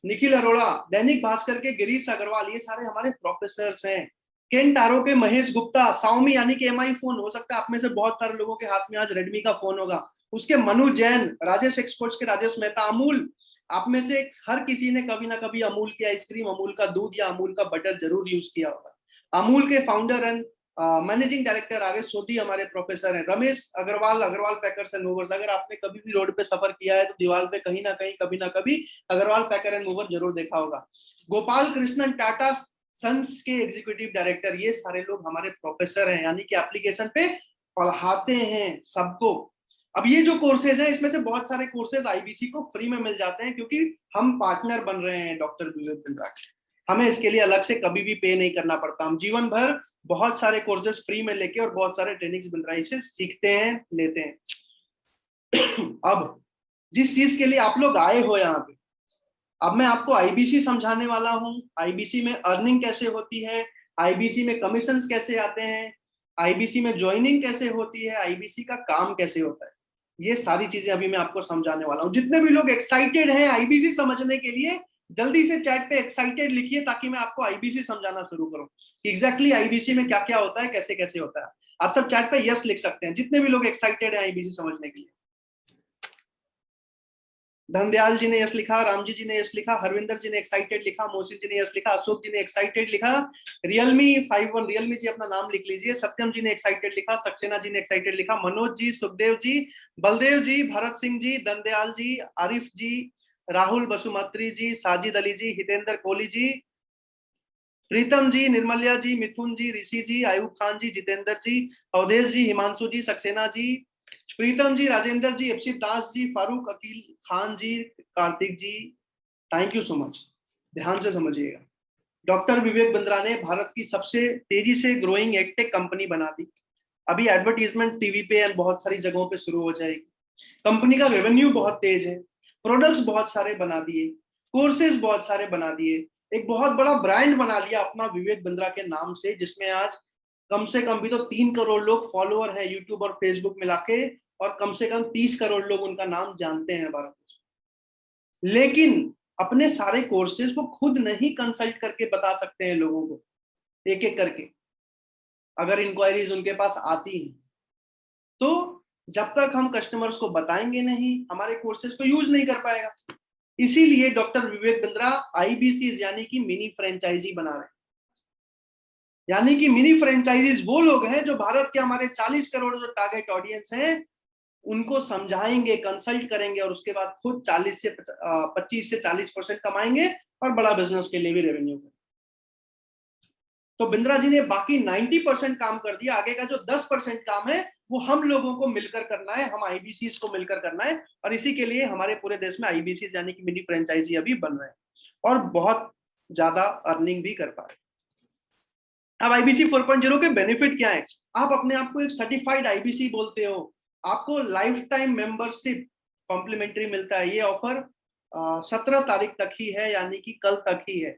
निखिल अरोड़ा, दैनिक भास्कर के गिरीश अग्रवाल, ये सारे हमारे प्रोफेसर हैं। केन टारो के महेश गुप्ता, साउमी यानी कि एमआई फोन, हो सकता है आप में से बहुत सारे लोगों के हाथ में आज रेडमी का फोन होगा, उसके मनु जैन, राजेश एक्सपोर्ट्स के राजेश मेहता, अमूल, आप में से हर किसी ने कभी ना कभी अमूल की आइसक्रीम, अमूल का दूध या अमूल का बटर जरूर यूज किया होगा। अमूल के founder and managing director R S Sodhi हमारे प्रोफेसर हैं। Ramesh Agarwal, Agarwal packers and movers, अगर आपने कभी भी रोड पे सफर किया है तो दीवार पे कहीं ना कहीं कभी ना कभी अग्रवाल पैकर एंड मूवर जरूर देखा होगा। गोपाल कृष्णन, टाटा सन्स के एग्जीक्यूटिव डायरेक्टर, ये सारे लोग हमारे प्रोफेसर हैं, यानी कि एप्लीकेशन पे पढ़ाते हैं सबको। अब ये जो कोर्सेज हैं, इसमें से बहुत सारे कोर्सेज आईबीसी को फ्री में मिल जाते हैं क्योंकि हम पार्टनर बन रहे हैं डॉक्टर विवेक बिंद्रा के, हमें इसके लिए अलग से कभी भी पे नहीं करना पड़ता। हम जीवन भर बहुत सारे कोर्सेज फ्री में लेके और बहुत सारे ट्रेनिंग्स बिंद्रा से सीखते हैं, लेते हैं। अब जिस चीज के लिए आप लोग आए हो यहाँ पे, अब मैं आपको आईबीसी समझाने वाला हूँ। आईबीसी में अर्निंग कैसे होती है, आईबीसी में कमीशंस कैसे आते हैं, आईबीसी में ज्वाइनिंग कैसे होती है, आईबीसी का काम कैसे होता है, ये सारी चीजें अभी मैं आपको समझाने वाला हूँ। जितने भी लोग एक्साइटेड हैं आईबीसी समझने के लिए, जल्दी से चैट पे एक्साइटेड लिखिए ताकि मैं आपको आईबीसी समझाना शुरू करूं। एग्जैक्टली आईबीसी में क्या क्या होता है, कैसे कैसे होता है। आप सब चैट पे यस लिख सकते हैं जितने भी लोग एक्साइटेड हैं आईबीसी समझने के लिए। धनदयाल जी ने यस लिखा, रामजी जी ने यस लिखा, हरविंदर जी ने एक्साइटेड लिखा, मोहसिन जी ने यस लिखा, अशोक जी ने एक्साइटेड लिखा, रियलमी 51 रियलमी जी अपना नाम लिख लीजिए, सत्यम जी ने एक्साइटेड लिखा, सक्सेना जी ने एक्साइटेड लिखा, मनोज जी, सुखदेव जी, बलदेव जी, भरत सिंह जी, धनदयाल जी, आरिफ जी, राहुल बसुमत्री जी, साजिद अली जी, हितेंद्र कोहली जी, प्रीतम जी, निर्मलिया जी, मिथुन जी, ऋषि जी, आयुब खान जी, जितेंद्र जी, अवधेश जी, हिमांशु जी, सक्सेना जी, प्रीतम जी, राजेंद्र जी, अक्षित दास जी, फारूक अकील खान जी, कार्तिक जी, थैंक यू सो मच। ध्यान से समझिएगा, डॉक्टर विवेक बिंद्रा ने भारत की सबसे तेजी से ग्रोइंग एडटेक कंपनी बना दी। अभी एडवर्टीजमेंट टीवी पे और बहुत सारी जगहों पे शुरू हो जाएगी। कंपनी का रेवेन्यू बहुत तेज है, प्रोडक्ट्स बहुत सारे बना दिए, कोर्सेज बहुत सारे बना दिए, एक बहुत बड़ा ब्रांड बना लिया अपना विवेक बिंद्रा के नाम से, जिसमें आज कम से कम भी तो 3 करोड़ लोग फॉलोअर है यूट्यूब और फेसबुक मिला के, और कम से कम 30 करोड़ लोग उनका नाम जानते हैं भारत में। लेकिन अपने सारे कोर्सेज को खुद नहीं कंसल्ट करके बता सकते हैं लोगों को, एक एक करके अगर इंक्वायरीज उनके पास आती हैं तो जब तक हम कस्टमर्स को बताएंगे नहीं, हमारे कोर्सेज को यूज नहीं कर पाएगा। इसीलिए डॉक्टर विवेक बिंद्रा आईबीसी यानी कि मिनी फ्रेंचाइजी बना रहे हैं। यानी कि मिनी फ्रेंचाइजीज वो लोग हैं जो भारत के हमारे 40 करोड़ जो टारगेट ऑडियंस हैं उनको समझाएंगे, कंसल्ट करेंगे और उसके बाद खुद 25 से 40% कमाएंगे और बड़ा बिजनेस के लिए भी रेवेन्यू करेंगे। तो बिंद्रा जी ने बाकी 90% काम कर दिया, आगे का जो 10% काम है वो हम लोगों को मिलकर करना है, हम आईबीसी को मिलकर करना है। और इसी के लिए हमारे पूरे देश में आईबीसी यानी कि मिनी फ्रेंचाइजी अभी बन रहे हैं और बहुत ज्यादा अर्निंग भी कर पा रहे हैं। अब आईबीसी 4.0 के बेनिफिट क्या है? आप अपने आप को एक सर्टिफाइड आईबीसी बोलते हो, आपको लाइफ टाइम मेंबरशिप कॉम्प्लीमेंट्री मिलता है। ये ऑफर 17 तारीख तक ही है, यानी कि कल तक ही है।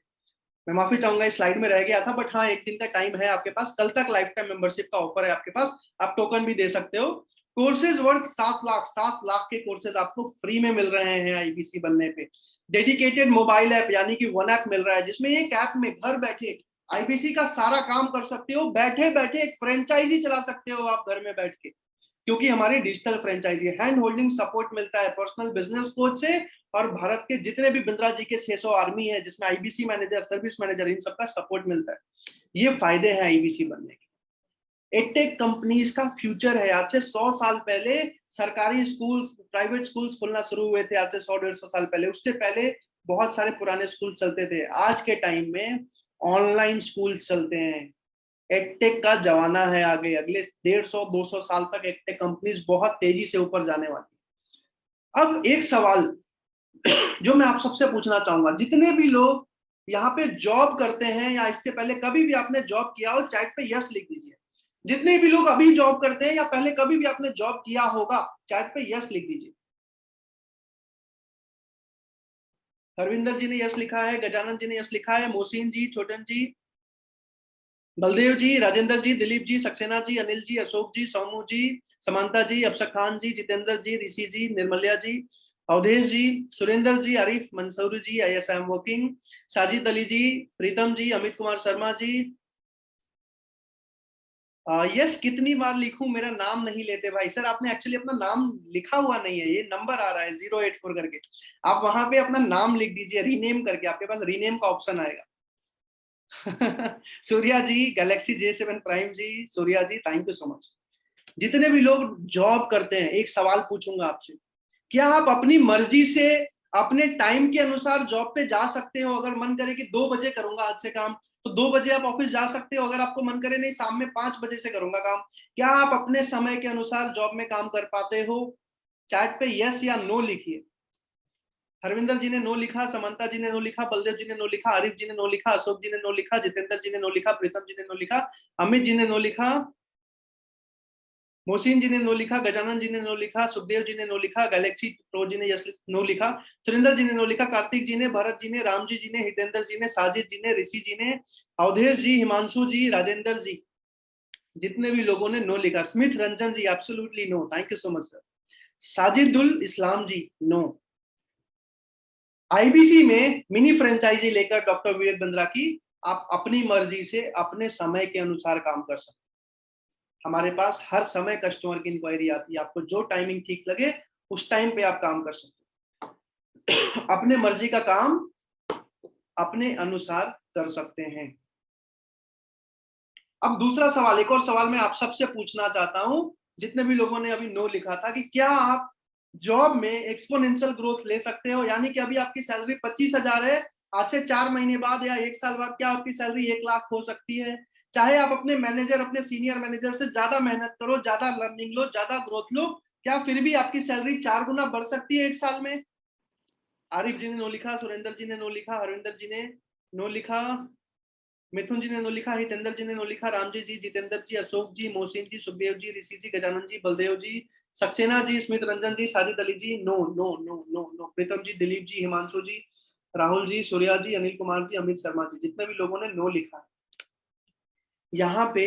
मैं माफी चाहूंगा इस स्लाइड में रह गया था, बट हाँ एक दिन का टाइम है आपके पास, कल तक लाइफ टाइम मेंबरशिप का ऑफर है आपके पास, आप टोकन भी दे सकते हो। कोर्सेज वर्थ 7 लाख के कोर्सेज आपको फ्री में मिल रहे हैं आईबीसी बनने पे। डेडिकेटेड मोबाइल ऐप यानी कि वन ऐप मिल रहा है, जिसमें एक ऐप में घर बैठे आईबीसी का सारा काम कर सकते हो, बैठे बैठे एक फ्रेंचाइजी चला सकते हो आप घर में बैठ के। क्योंकि हमारी digital franchisee hand holding support मिलता है पर्सनल बिजनेस कोच से, और भारत के जितने भी बिंद्रा जी के 600 आर्मी है जिसमें आईबीसी मैनेजर, सर्विस मैनेजर, इन सबका सपोर्ट मिलता है। ये फायदे हैं आईबीसी बनने के। एडटेक कंपनीज का फ्यूचर है। आज से 100 साल पहले सरकारी स्कूल, प्राइवेट स्कूल्स खुलना शुरू हुए थे, आज से 100-150 साल पहले। उससे पहले बहुत सारे पुराने स्कूल चलते थे। आज के टाइम में ऑनलाइन स्कूल चलते हैं। एडटेक का जमाना है आगे, अगले 150-200 साल तक एडटेक कंपनीज बहुत तेजी से ऊपर जाने वाली। अब एक सवाल जो मैं आप सबसे पूछना चाहूंगा, जितने भी लोग यहाँ पे जॉब करते हैं या इससे पहले कभी भी आपने जॉब किया हो, चैट पे यस लिख दीजिए। जितने भी लोग अभी जॉब करते हैं या पहले कभी भी आपने जॉब किया होगा, चैट पे यस लिख दीजिए। हरविंदर जी ने यस लिखा है, गजानन जी ने यस लिखा है, मोहसिन जी, छोटन जी, बलदेव जी, राजेंद्र जी, दिलीप जी, सक्सेना जी, अनिल जी, अशोक जी, सोमू जी, Samanta ji, Afsar Khan ji, Jitendra ji, Rishi ji, Nirmalya ji, Awadhesh ji, Surendra ji, Arif Mansoor ji, I am working, Sajid Ali ji, Pritam ji, Amit Kumar Sharma ji. Yes कितनी बार लिखूं, मेरा नाम नहीं लेते भाई। सर आपने एक्चुअली अपना नाम लिखा हुआ नहीं है, ये नंबर आ रहा है 084 करके, आप वहां पे अपना नाम लिख दीजिए रीनेम करके, आपके पास रीनेम का ऑप्शन आएगा। Surya ji, Galaxy J7 prime ji, Surya ji thank you so much. जितने भी लोग जॉब करते हैं, एक सवाल पूछूंगा आपसे, क्या आप अपनी मर्जी से अपने टाइम के अनुसार जॉब पे जा सकते हो? अगर मन करे कि 2 बजे करूंगा आज से काम, तो 2 बजे आप ऑफिस जा सकते हो। अगर आपको मन करे नहीं शाम में 5 बजे से करूंगा काम, क्या आप अपने समय के अनुसार जॉब में काम कर पाते हो? चैट पे यस या नो लिखिए। हरविंदर जी ने नो लिखा, समंता जी ने नो लिखा, बलदेव जी ने नो लिखा, आरिफ जी ने नो लिखा, अशोक जी ने नो लिखा, जितेंद्र जी ने नो लिखा, प्रीतम जी ने नो लिखा, अमित जी ने नो लिखा, मोहसिन जी ने नो लिखा, गजानन जी ने नो लिखा, सुखदेव जी ने नो लिखा, गैलेक्सी प्रो जी ने यस नो लिखा, सुरेंद्र जी ने नो लिखा, कार्तिक जी ने, भरत जी ने, राम जी ने, हितेंद्र जी ने, साजिद जी ने, ऋषि जी ने, अवधेश जी, हिमांशु जी, राजेंद्र जी, जितने भी लोगों ने नो लिखा, Smit Ranjan ji absolutely no, thank you so much sir. Sajidul Islam ji no. IBC में मिनी फ्रेंचाइजी लेकर डॉक्टर विवेक बिंद्रा की, आप अपनी मर्जी से अपने समय के अनुसार काम कर सकते। हमारे पास हर समय कस्टमर की इंक्वायरी आती है, आपको जो टाइमिंग ठीक लगे उस टाइम पे आप काम कर सकते हैं। अपने मर्जी का काम अपने अनुसार कर सकते हैं। अब दूसरा सवाल, एक और सवाल मैं आप सबसे पूछना चाहता हूं, जितने भी लोगों ने अभी नो लिखा था, कि क्या आप जॉब में एक्सपोनेंशियल ग्रोथ ले सकते हो? यानी कि अभी आपकी सैलरी 25,000 है, आज से 4 महीने बाद या 1 साल बाद क्या आपकी सैलरी 1 लाख हो सकती है? चाहे आप अपने मैनेजर, अपने सीनियर मैनेजर से ज्यादा मेहनत करो, ज्यादा लर्निंग लो, ज्यादा ग्रोथ लो, क्या फिर भी आपकी सैलरी 4 गुना बढ़ सकती है 1 साल में? आरिफ जी ने नो लिखा, सुरेंद्र जी ने नो लिखा, हरविंदर जी ने नो लिखा, मिथुन जी ने नो लिखा, हितेंद्र जी ने नो लिखा, Ram ji, Jitendra ji, Ashok ji, Mohsin ji, Sukhdev ji, Rishi ji, Gajanan ji, Baldev ji, Saxena ji, Smit Ranjan ji, Sajid Ali ji no no no no no, Pritam ji, Dilip ji, Himanshu ji, Rahul ji, Surya ji, Anil Kumar ji, Amit Sharma ji, जितने भी लोगों ने नो लिखा। यहाँ पे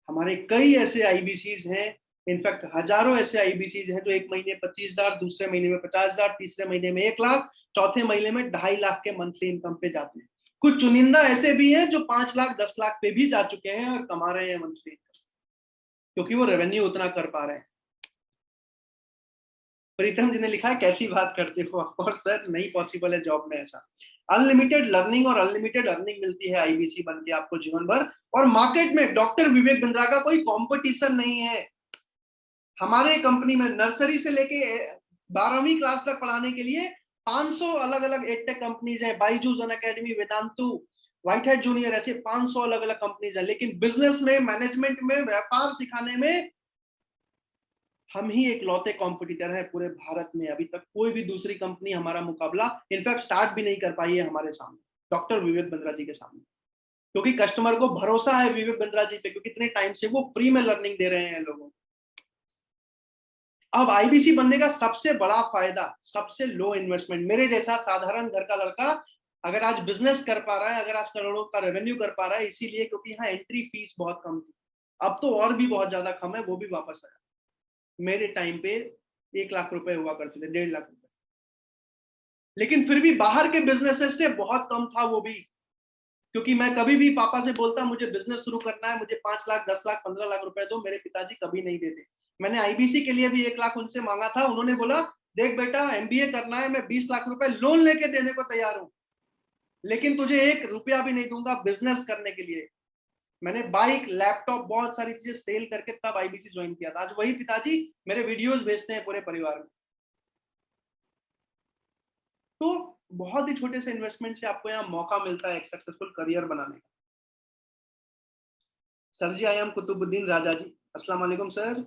हमारे कई ऐसे आईबीसीज हैं, इनफैक्ट हजारों ऐसे आईबीसीज हैं जो एक महीने 25,000, दूसरे महीने में 50,000, तीसरे महीने में 1 लाख, चौथे महीने में 2.5 लाख के मंथली इनकम पे जाते हैं। कुछ चुनिंदा ऐसे भी हैं जो 5 लाख 10 लाख पे भी जा चुके हैं और कमा रहे हैं मंथली, क्योंकि वो रेवेन्यू उतना कर पा रहे हैं। प्रीतम जी ने लिखा है कैसी बात करते हो, ऑफकोर्स सर नहीं पॉसिबल है जॉब में ऐसा। अनलिमिटेड लर्निंग और अनलिमिटेड अर्निंग मिलती है आईबीसी बन के आपको जीवन भर, और मार्केट में डॉक्टर विवेक बिंद्रा का कोई कंपटीशन नहीं है। हमारे कंपनी में नर्सरी से लेके 12वीं क्लास तक पढ़ाने के लिए 500 अलग अलग एडटेक कंपनीज हैं, Byju's academy, Vedantu, white head junior, ऐसे 500 अलग अलग कंपनीज हैं। लेकिन बिजनेस में, मैनेजमेंट में, व्यापार सिखाने में हम ही एक लौते कॉम्पिटिटर हैं पूरे भारत में। अभी तक कोई भी दूसरी कंपनी हमारा मुकाबला इनफैक्ट स्टार्ट भी नहीं कर पाई है हमारे सामने, डॉक्टर विवेक बिंद्रा जी के सामने, क्योंकि कस्टमर को भरोसा है विवेक बिंद्रा जी पे, क्योंकि इतने टाइम से वो फ्री में लर्निंग दे रहे हैं लोगों को। अब आईबीसी बनने का सबसे बड़ा फायदा, सबसे लो इन्वेस्टमेंट, मेरे जैसा साधारण घर का लड़का अगर आज बिजनेस कर पा रहा है, अगर आज करोड़ों का रेवेन्यू कर पा रहा है, इसीलिए क्योंकि यहाँ एंट्री फीस बहुत कम थी। अब तो और भी बहुत ज्यादा कम है, वो भी वापस आया। मेरे टाइम पे 1 लाख रुपए हुआ करते थे, 1.5 लाख रुपए, लेकिन फिर भी बाहर के बिजनेसेस से बहुत कम था वो भी। क्योंकि मैं कभी भी पापा से बोलता मुझे बिजनेस शुरू करना है, मुझे 5 लाख 10 लाख 15 लाख रुपए दो, मेरे पिताजी कभी नहीं देते। मैंने आईबीसी के लिए भी 1 लाख उनसे मांगा था। उन्होंने बोला देख बेटा एमबीए करना है, मैं 20 लाख रुपए लोन लेके देने को तैयार हूं, लेकिन तुझे 1 रुपया भी नहीं दूंगा बिजनेस करने के लिए। मैंने बाइक, लैपटॉप, बहुत सारी चीजें सेल करके तब आईबीसी ज्वाइन किया था। आज वही पिताजी मेरे वीडियोस भेजते हैं पूरे परिवार में। तो बहुत ही छोटे से इन्वेस्टमेंट से आपको यहाँ मौका मिलता है एक सक्सेसफुल करियर बनाने का। Sir ji, I am Qutubuddin Raja ji. अस्सलाम वालेकुम सर।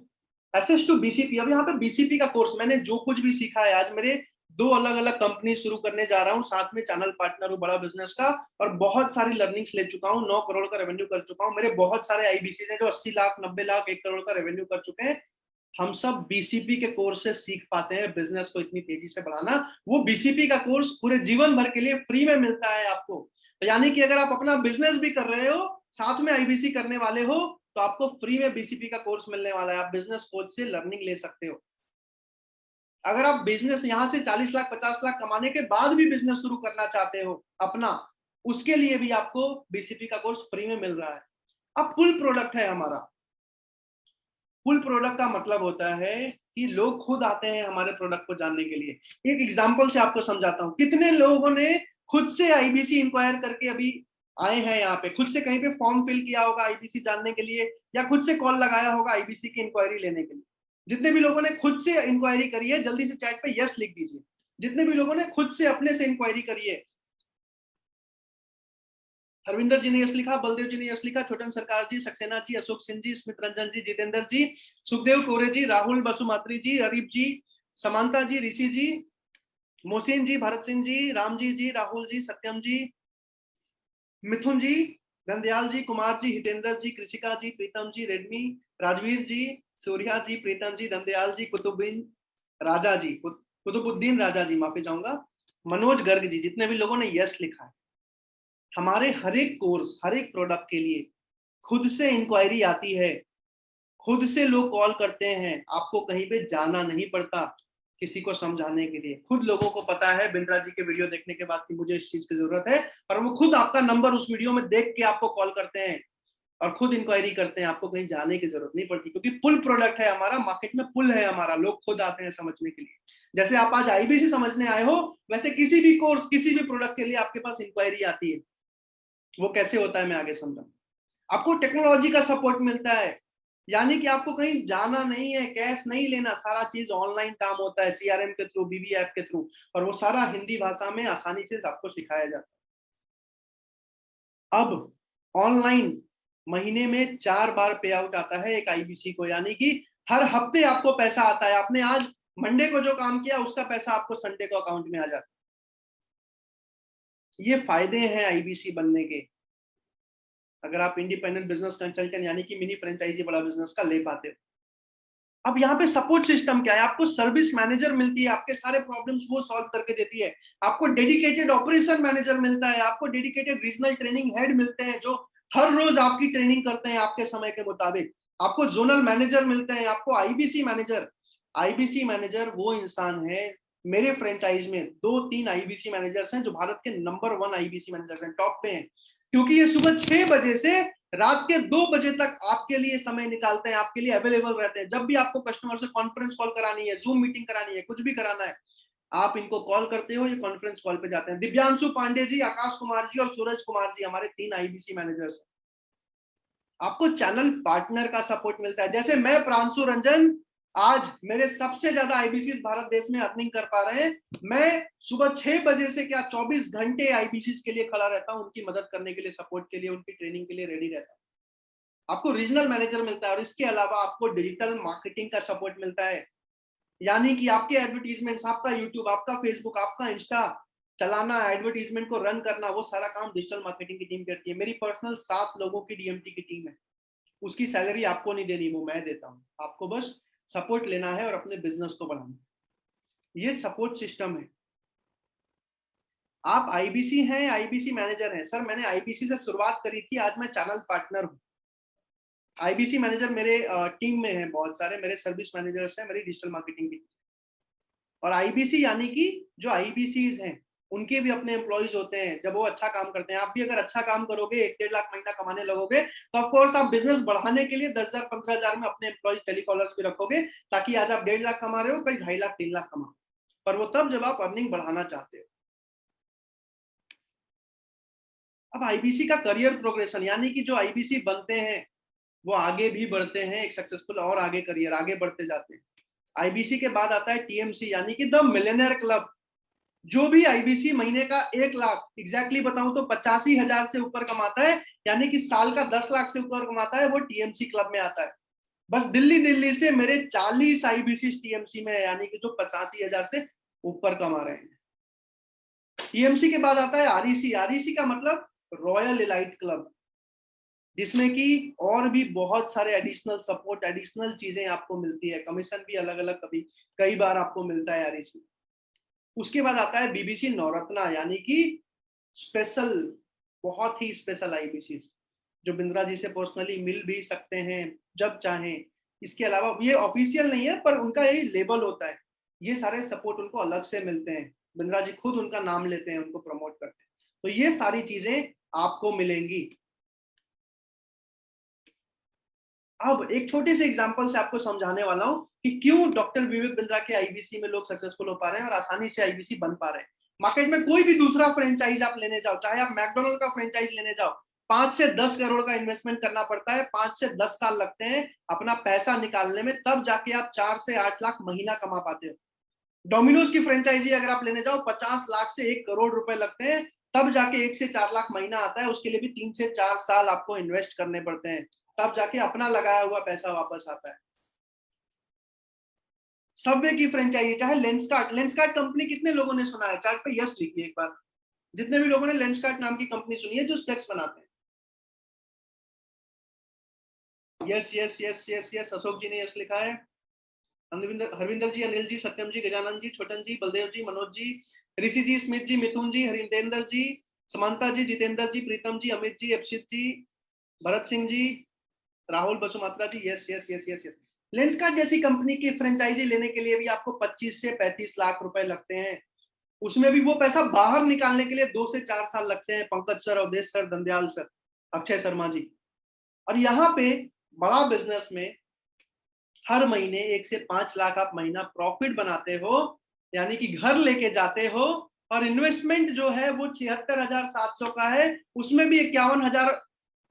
एसएस टू बीसीपी, अब यहाँ पे बीसीपी का कोर्स मैंने जो कुछ भी सीखा है, आज मेरे 2 अलग अलग कंपनी शुरू करने जा रहा हूँ, साथ में चैनल पार्टनर हूँ बड़ा बिजनेस का, और बहुत सारी लर्निंग्स ले चुका हूँ। 9 करोड़ का रेवेन्यू कर चुका हूँ। मेरे बहुत सारे आईबीसी हैं जो 80 लाख, 90 लाख, 1 करोड़ का रेवेन्यू कर चुके हैं। हम सब बीसीपी के कोर्स से सीख पाते हैं बिजनेस को इतनी तेजी से बढ़ाना। वो बीसीपी का कोर्स पूरे जीवन भर के लिए फ्री में मिलता है आपको। तो यानी कि अगर आप अपना बिजनेस भी कर रहे हो, साथ में आईबीसी करने वाले हो, तो आपको फ्री में बीसीपी का कोर्स मिलने वाला है। आप बिजनेस कोच से लर्निंग ले सकते हो। अगर आप बिजनेस यहां से 40 लाख 50 लाख कमाने के बाद भी बिजनेस शुरू करना चाहते हो अपना, उसके लिए भी आपको बीसीपी का कोर्स फ्री में मिल रहा है। अब फुल प्रोडक्ट है हमारा। फुल प्रोडक्ट का मतलब होता है कि लोग खुद आते हैं हमारे प्रोडक्ट को जानने के लिए। एक एग्जांपल से आपको समझाता हूं। कितने लोगों ने खुद से आईबीसी इंक्वायर करके अभी आए हैं यहाँ पे, खुद से कहीं पे फॉर्म फिल किया होगा आईबीसी जानने के लिए, या खुद से कॉल लगाया होगा आईबीसी की इंक्वायरी लेने के लिए। जितने भी लोगों ने खुद से इंक्वायरी करी है, जल्दी से चैट पे यस लिख दीजिए। जितने भी लोगों ने खुद से अपने से इंक्वायरी करी है। हरविंदर जी ने यस लिखा, बलदेव जी ने यस लिखा, छोटन सरकार जी, सक्सेना जी, अशोक सिंह जी, स्मित रंजन जी, जितेंद्र जी, सुखदेव कोरे जी, राहुल बसुमात्री जी, अरीब जी, समांता जी, ऋषि जी, मोहसिन जी, भरत सिंह जी, राम जी, राहुल जी, सत्यम जी, मिथुन जी, गंदयाल जी, कुमार जी, हितेंद्र जी, कृषिका जी, प्रीतम जी, रेडमी, राजवीर जी, सूर्या जी, प्रीतम जी, दंदयाल जी, कुतुबुद्दीन राजा जी, माफी चाहूंगा, मनोज गर्ग जी, जितने भी लोगों ने यस लिखा है। हमारे हर एक कोर्स, हर एक प्रोडक्ट के लिए खुद से इंक्वायरी आती है, खुद से लोग कॉल करते हैं। आपको कहीं पे जाना नहीं पड़ता किसी को समझाने के लिए। खुद लोगों को पता है बिंद्रा जी के वीडियो देखने के बाद कि मुझे इस चीज की जरूरत है, और वो खुद आपका नंबर उस वीडियो में देख के आपको कॉल करते हैं और खुद इंक्वायरी करते हैं। आपको कहीं जाने की जरूरत नहीं पड़ती, क्योंकि फुल प्रोडक्ट है हमारा, मार्केट में पुल है हमारा, लोग खुद आते हैं समझने के लिए। जैसे आप आज आईबीसी समझने आए हो, वैसे किसी भी कोर्स, किसी भी प्रोडक्ट के लिए आपके पास इंक्वायरी आती है। वो कैसे होता है मैं आगे समझाऊं। आपको टेक्नोलॉजी का सपोर्ट मिलता है, यानी कि आपको कहीं जाना नहीं है, कैश नहीं लेना, सारा चीज ऑनलाइन काम होता है, सीआरएम के थ्रू, बीबी ऐप के थ्रू, और वो सारा हिंदी भाषा में आसानी से आपको सिखाया जाता है। अब ऑनलाइन महीने में 4 बार पे आउट आता है एक आईबीसी को, यानी कि हर हफ्ते आपको पैसा आता है। आपने आज मंडे को जो काम किया उसका पैसा आपको संडे को अकाउंट में आ जाता है। ये फायदे हैं आईबीसी बनने के, अगर आप इंडिपेंडेंट बिजनेस कंसल्टेंट यानी कि मिनी फ्रेंचाइजी बड़ा बिजनेस का ले पाते हो। अब यहाँ पे सपोर्ट सिस्टम क्या है? आपको सर्विस मैनेजर मिलती है, आपके सारे प्रॉब्लम्स वो सॉल्व करके देती है। आपको डेडिकेटेड ऑपरेशन मैनेजर मिलता है, आपको डेडिकेटेड रीजनल ट्रेनिंग हेड मिलते हैं जो हर रोज आपकी ट्रेनिंग करते हैं आपके समय के मुताबिक। आपको जोनल मैनेजर मिलते हैं, आपको आईबीसी मैनेजर। आईबीसी मैनेजर वो इंसान है, मेरे फ्रेंचाइज में 2-3 आईबीसी मैनेजर्स हैं जो भारत के नंबर 1 आईबीसी मैनेजर हैं, टॉप पे हैं। क्योंकि ये सुबह 6 बजे से रात के 2 बजे तक आपके लिए समय निकालते हैं, आपके लिए अवेलेबल रहते हैं। जब भी आपको कस्टमर से कॉन्फ्रेंस कॉल करानी है, जूम मीटिंग करानी है, कुछ भी कराना है, आप इनको कॉल करते हो, ये कॉन्फ्रेंस कॉल पे जाते हैं। दिव्यांशु पांडे जी, आकाश कुमार जी और सूरज कुमार जी हमारे 3 आईबीसी मैनेजर्स हैं। आपको चैनल पार्टनर का सपोर्ट मिलता है। जैसे मैं प्रांशु रंजन, आज मेरे सबसे ज्यादा आईबीसी भारत देश में अर्निंग कर पा रहे हैं। मैं सुबह 6 बजे से क्या 24 घंटे आईबीसी के लिए खड़ा रहता हूं, उनकी मदद करने के लिए, सपोर्ट के लिए, उनकी ट्रेनिंग के लिए रेडी रहता हूं। आपको रीजनल मैनेजर मिलता है, और इसके अलावा आपको डिजिटल मार्केटिंग का सपोर्ट मिलता है, यानी कि आपके एडवर्टीजमेंट्स, आपका यूट्यूब, आपका फेसबुक, आपका इंस्टा चलाना, एडवर्टीजमेंट को रन करना, वो सारा काम डिजिटल मार्केटिंग की टीम करती है। मेरी पर्सनल 7 लोगों की डीएमटी की टीम है। उसकी सैलरी आपको नहीं देनी, वो मैं देता हूँ। आपको बस सपोर्ट लेना है और अपने बिजनेस को बढ़ाना है। ये सपोर्ट सिस्टम है। आप आईबीसी हैं, आईबीसी मैनेजर हैं। सर मैंने आईबीसी से शुरुआत करी थी, आज मैं चैनल पार्टनर हूँ। आईबीसी मैनेजर मेरे टीम में हैं, बहुत सारे मेरे सर्विस मैनेजर्स हैं मेरी डिजिटल मार्केटिंग की। और आईबीसी यानी कि जो आईबीसीज हैं उनके भी अपने एम्प्लॉइज होते हैं, जब वो अच्छा काम करते हैं। आप भी अगर अच्छा काम करोगे, 1-1.5 लाख महीना कमाने लगोगे, तो ऑफकोर्स आप बिजनेस बढ़ाने के लिए 10,000 15,000 में अपने एम्प्लॉइज टेलीकॉलर्स भी रखोगे, ताकि आज आप 1.5 लाख कमा रहे हो, कल 2.5 लाख 3 लाख कमा, पर वो तब जब आप अर्निंग बढ़ाना चाहते हो। अब आईबीसी का करियर प्रोग्रेशन, यानी कि जो आईबीसी बनते हैं वो आगे भी बढ़ते हैं, एक सक्सेसफुल और आगे करियर आगे बढ़ते जाते हैं। आईबीसी के बाद आता है टीएमसी, यानी कि द मिलियनेयर क्लब। जो भी आईबीसी महीने का 1 लाख एग्जैक्टली बताऊं तो 85,000 से ऊपर कमाता है, यानी कि साल का 10 लाख से ऊपर कमाता है, वो टीएमसी क्लब में आता है। बस दिल्ली से मेरे 40 आईबीसी टीएमसी में है, यानी कि जो 85,000 से ऊपर कमा रहे हैं। टीएमसी के बाद आता है आरईसी। आरईसी का मतलब रॉयल इलाइट क्लब, जिसमें कि और भी बहुत सारे एडिशनल सपोर्ट, एडिशनल चीजें आपको मिलती है, कमीशन भी अलग अलग कभी कई बार आपको मिलता है आरईसी। उसके बाद आता है बीबीसी नवरत्ना, यानी कि स्पेशल, बहुत ही स्पेशल आईबीसी, जो बिंद्रा जी से पर्सनली मिल भी सकते हैं जब चाहें। इसके अलावा ये ऑफिशियल नहीं है, पर उनका ये लेबल होता है, ये सारे सपोर्ट उनको अलग से मिलते हैं, बिंद्रा जी खुद उनका नाम लेते हैं, उनको प्रमोट करते हैं। तो ये सारी चीजें आपको मिलेंगी। अब एक छोटे से एग्जांपल से आपको समझाने वाला हूं कि क्यों डॉक्टर विवेक बिंद्रा के आईबीसी में लोग सक्सेसफुल हो पा रहे हैं और आसानी से आईबीसी बन पा रहे हैं। मार्केट में कोई भी दूसरा फ्रेंचाइज आप लेने जाओ, चाहे आप मैकडोनल्ड का फ्रेंचाइज लेने जाओ, 5 से 10 करोड़ का इन्वेस्टमेंट करना पड़ता है, 5 से 10 साल लगते हैं अपना पैसा निकालने में, तब जाके आप 4 से 8 लाख महीना कमा पाते हो। डोमिनोज की फ्रेंचाइजी अगर आप लेने जाओ, 50 लाख से 1 करोड़ रुपए लगते हैं, तब जाके 1 से 4 लाख महीना आता है। उसके लिए भी 3 से 4 साल आपको इन्वेस्ट करने पड़ते हैं, तब जाके अपना लगाया हुआ पैसा वापस आता है। सबवे की फ्रेंचाइजी, चाहे लेंसकार्ट, लेंसकार्ट कंपनी कितने लोगों ने सुना है? चार्ट पे यस लिखिए एक बार, जितने भी लोगों ने लेंसकार्ट नाम की कंपनी सुनी है जो स्पेक्स बनाते हैं। Yes yes yes yes yes, Ashok ji ने यस लिखा है। हरविंदर जी, अनिल जी, सत्यम जी, Gajanan ji, Chhotan ji, Baldev ji, Manoj ji, Rishi ji, Smit ji, Mithun ji, Harindendra ji, Samanta ji, Jitendra ji, Pritam ji, Amit ji, Akshit ji, Bharat Singh ji, Rahul Basumatary ji, yes yes yes yes yes. Lenskart जैसी कंपनी की फ्रेंचाइजी लेने के लिए भी आपको 25 से 35 लाख रुपए लगते हैं। उसमें भी वो पैसा बाहर निकालने के लिए 2 से 4 साल लगते हैं। Pankaj sir, Awadhesh sir, Dandayal sir, Akshay Sharma ji. और यहाँ पे बड़ा बिजनेस में हर महीने 1 से 5 लाख आप महीना प्रॉफिट बनाते हो, यानी कि घर लेके जाते हो। और इन्वेस्टमेंट जो है वो 76,700 का है, उसमें भी 51,000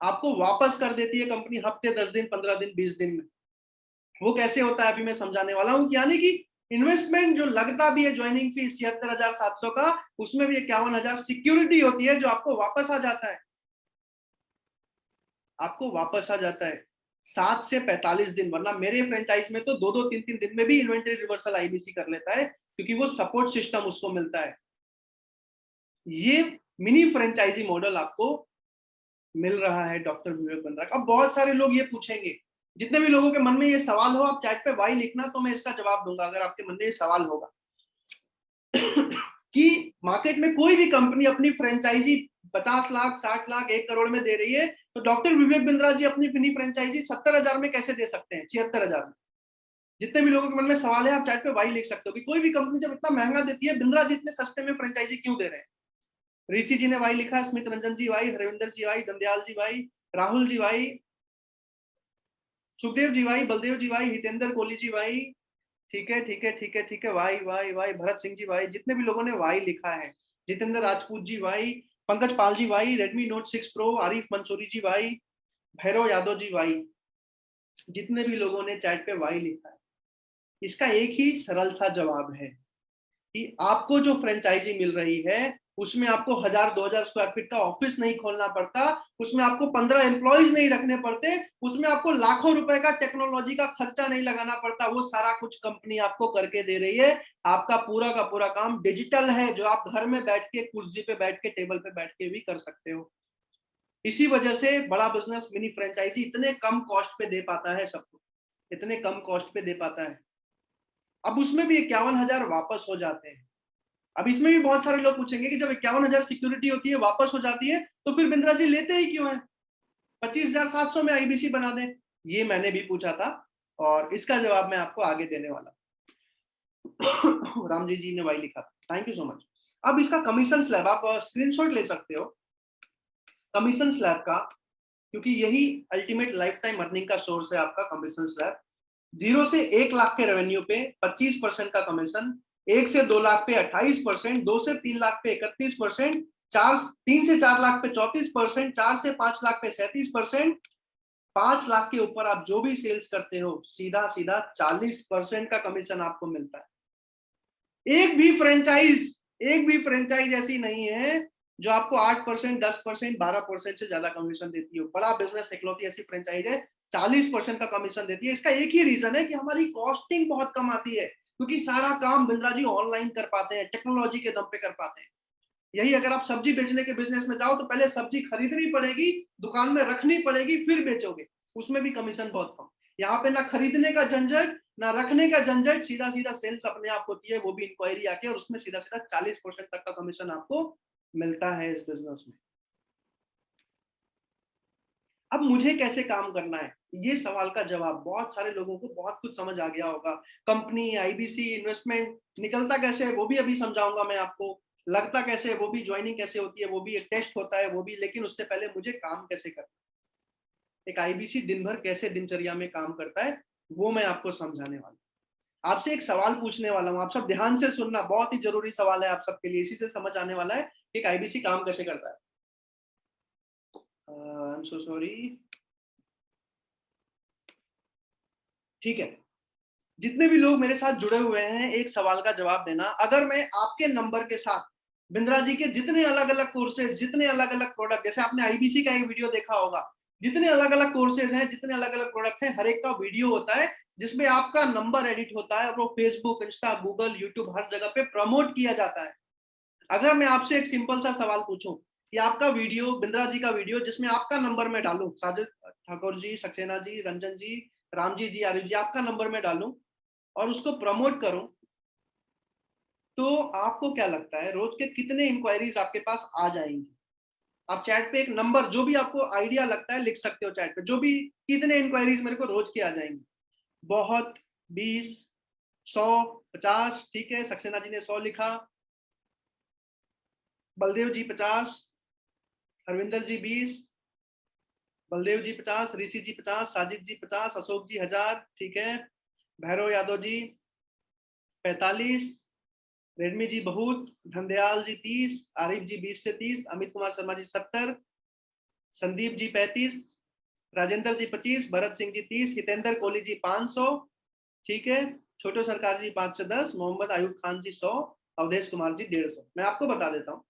आपको वापस कर देती है कंपनी, हफ्ते, 10 दिन, 15 दिन, 20 दिन में। वो कैसे होता है अभी मैं समझाने वाला हूं, यानी कि इन्वेस्टमेंट जो लगता भी है, ज्वाइनिंग फीस 76,700 का, उसमें भी 51,000 सिक्योरिटी होती है जो आपको वापस आ जाता है, आपको वापस आ जाता है 7 से 45 दिन। वरना मेरे फ्रेंचाइज में तो 2-2, 3-3 दिन में भी इन्वेंटरी रिवर्सल आईबीसी कर लेता है, क्योंकि वो सपोर्ट सिस्टम उसको मिलता है। ये मिनी फ्रेंचाइजी मॉडल आपको मिल रहा है डॉक्टर विवेक बिंद्रा का। अब बहुत सारे लोग ये पूछेंगे, जितने भी लोगों के मन में ये सवाल हो, आप चैट पे वाई लिखना, तो मैं इसका जवाब दूंगा अगर आपके मन में ये सवाल होगा। कि मार्केट में कोई भी कंपनी अपनी फ्रेंचाइजी 50 लाख, 60 लाख, 1 करोड़ में दे रही है, तो डॉक्टर विवेक बिंद्रा जी अपनी मिनी फ्रेंचाइजी 70,000 में कैसे दे सकते हैं, 76,000 में? जितने भी लोगों के मन में सवाल है, आप चैट पे वाई लिख सकते हो कि कोई भी कंपनी जब इतना महंगा देती है, बिंद्रा जी इतने सस्ते में फ्रेंचाइजी क्यों दे रहे हैं? ऋषि जी ने वाई लिखा, Smit Ranjan ji Y, Harvinder ji Y, Dandayal ji Y, Rahul ji Y, Sukhdev ji Y, Baldev ji Y, Hitendra Kohli ji Y, ठीक है ठीक है ठीक है ठीक है, Y Y Y, Bharat Singh ji Y, जितने भी लोगों ने वाई लिखा है, Jitendra Rajput ji Y, Pankaj Pal ji Y, Redmi note 6 pro, Arif Mansuri ji Y, Bhairav Yadav ji Y, जितने भी लोगों ने चैट पे वाई लिखा है, इसका एक ही सरल सा जवाब है कि आपको जो फ्रेंचाइजी मिल रही है उसमें आपको 1,000-2,000 स्क्वायर फीट का ऑफिस नहीं खोलना पड़ता, उसमें आपको 15 एम्प्लॉइज नहीं रखने पड़ते, उसमें आपको लाखों रुपए का टेक्नोलॉजी का खर्चा नहीं लगाना पड़ता। वो सारा कुछ कंपनी आपको करके दे रही है। आपका पूरा का पूरा काम डिजिटल है, जो आप घर में बैठ के, कुर्सी पे बैठ के, टेबल पे बैठ के भी कर सकते हो। इसी वजह से बड़ा बिजनेस मिनी फ्रेंचाइजी इतने कम कॉस्ट पे दे पाता है सबको, इतने कम कॉस्ट पे दे पाता है। अब उसमें भी 51,000 वापस हो जाते हैं। अब इसमें भी बहुत सारे लोग पूछेंगे कि जब 51,000 सिक्योरिटी होती है, वापस हो जाती है, तो फिर बिंद्रा जी लेते ही क्यों है? 25,700 में आईबीसी बना दें। ये मैंने भी पूछा था और इसका जवाब मैं आपको आगे देने वाला। रामजी जी ने वाई लिखा, थैंक यू सो मच। अब इसका कमीशन स्लैब आप स्क्रीनशॉट ले सकते हो कमीशन स्लैब का, क्योंकि यही अल्टीमेट लाइफ टाइम अर्निंग का सोर्स है आपका कमीशन स्लैब। 0 से 1 लाख के रेवेन्यू पे 25% का कमीशन, 1 से 2 लाख पे 28%, 2 से 3 लाख पे 31%, 3 से 4 लाख पे 34%, 4 से 5 लाख पे 37%, 5 लाख के ऊपर आप जो भी सेल्स करते हो सीधा सीधा 40% का कमीशन आपको मिलता है। एक भी फ्रेंचाइज ऐसी नहीं है जो आपको 8%, 10%, 12% से ज्यादा कमीशन देती हो। बड़ा बिजनेस इकलौती ऐसी फ्रेंचाइज है 40% का कमीशन देती है। इसका एक ही रीजन है कि हमारी कॉस्टिंग बहुत कम आती है, क्योंकि सारा काम बिंद्रा जी ऑनलाइन कर पाते हैं, टेक्नोलॉजी के दम पे कर पाते हैं। यही अगर आप सब्जी बेचने के बिजनेस में जाओ तो पहले सब्जी खरीदनी पड़ेगी, दुकान में रखनी पड़ेगी, फिर बेचोगे, उसमें भी कमीशन बहुत कम। यहाँ पे ना खरीदने का झंझट ना रखने का झंझट, सीधा सीधा सेल्स अपने आप होती है, वो भी इंक्वायरी आके, और उसमें सीधा सीधा 40% तक का कमीशन आपको मिलता है इस बिजनेस में। अब मुझे कैसे काम करना है, ये सवाल का जवाब बहुत सारे लोगों को बहुत कुछ समझ आ गया होगा। कंपनी, आईबीसी, इन्वेस्टमेंट निकलता कैसे है वो भी अभी समझाऊंगा मैं आपको, लगता कैसे है वो भी, ज्वाइनिंग कैसे होती है वो भी, एक टेस्ट होता है वो भी, लेकिन उससे पहले मुझे काम कैसे करना है, एक आईबीसी दिन भर कैसे दिनचर्या में काम करता है वो मैं आपको समझाने वाला हूँ। आपसे एक सवाल पूछने वाला हूँ, आप सब ध्यान से सुनना, बहुत ही जरूरी सवाल है आप सबके लिए, इसी से समझ आने वाला है कि आईबीसी काम कैसे करता है। I am so sorry. ठीक है, जितने भी लोग मेरे साथ जुड़े हुए हैं एक सवाल का जवाब देना, अगर मैं आपके नंबर के साथ बिंद्रा जी के जितने अलग अलग कोर्सेज, जितने अलग अलग प्रोडक्ट, जैसे आपने आईबीसी का एक वीडियो देखा होगा, जितने अलग अलग कोर्सेज हैं, जितने अलग अलग प्रोडक्ट हैं, हर एक का वीडियो होता है जिसमें आपका नंबर एडिट होता है और वो फेसबुक, इंस्टा, गूगल, यूट्यूब हर जगह पे प्रमोट किया जाता है। अगर मैं आपसे एक सिंपल सा सवाल पूछूं कि आपका वीडियो, बिंद्रा जी का वीडियो जिसमें आपका नंबर में डालूं, साजिद ठाकुर जी, सक्सेना जी, रंजन जी, राम जी, आरिफ जी, आपका नंबर में डालूं और उसको प्रमोट करूं, तो आपको क्या लगता है रोज के कितने इंक्वायरीज आपके पास आ जाएंगी? आप चैट पे एक नंबर जो भी आपको आइडिया लगता है लिख सकते हो चैट पे, जो भी, कितने इंक्वायरीज मेरे को रोज की आ जाएंगी? बहुत, 20, 100, 50? ठीक है, सक्सेना जी ने 100 लिखा, बलदेव जी 50, हरविंदर जी 20, बलदेव जी 50, ऋषि जी 50, साजिद जी 50, अशोक जी 1000, ठीक है, भैरव यादव जी 45, रेडमी जी बहुत, धनदयाल जी 30, आरिफ जी 20 से 30, अमित कुमार शर्मा जी 70, संदीप जी 35, राजेंद्र जी 25, भरत सिंह जी 30, हितेंद्र कोहली जी 500, ठीक है, छोटे सरकार जी 5 से 10, मोहम्मद आयुब खान जी 100, अवधेश कुमार जी 150। मैं आपको बता देता हूँ,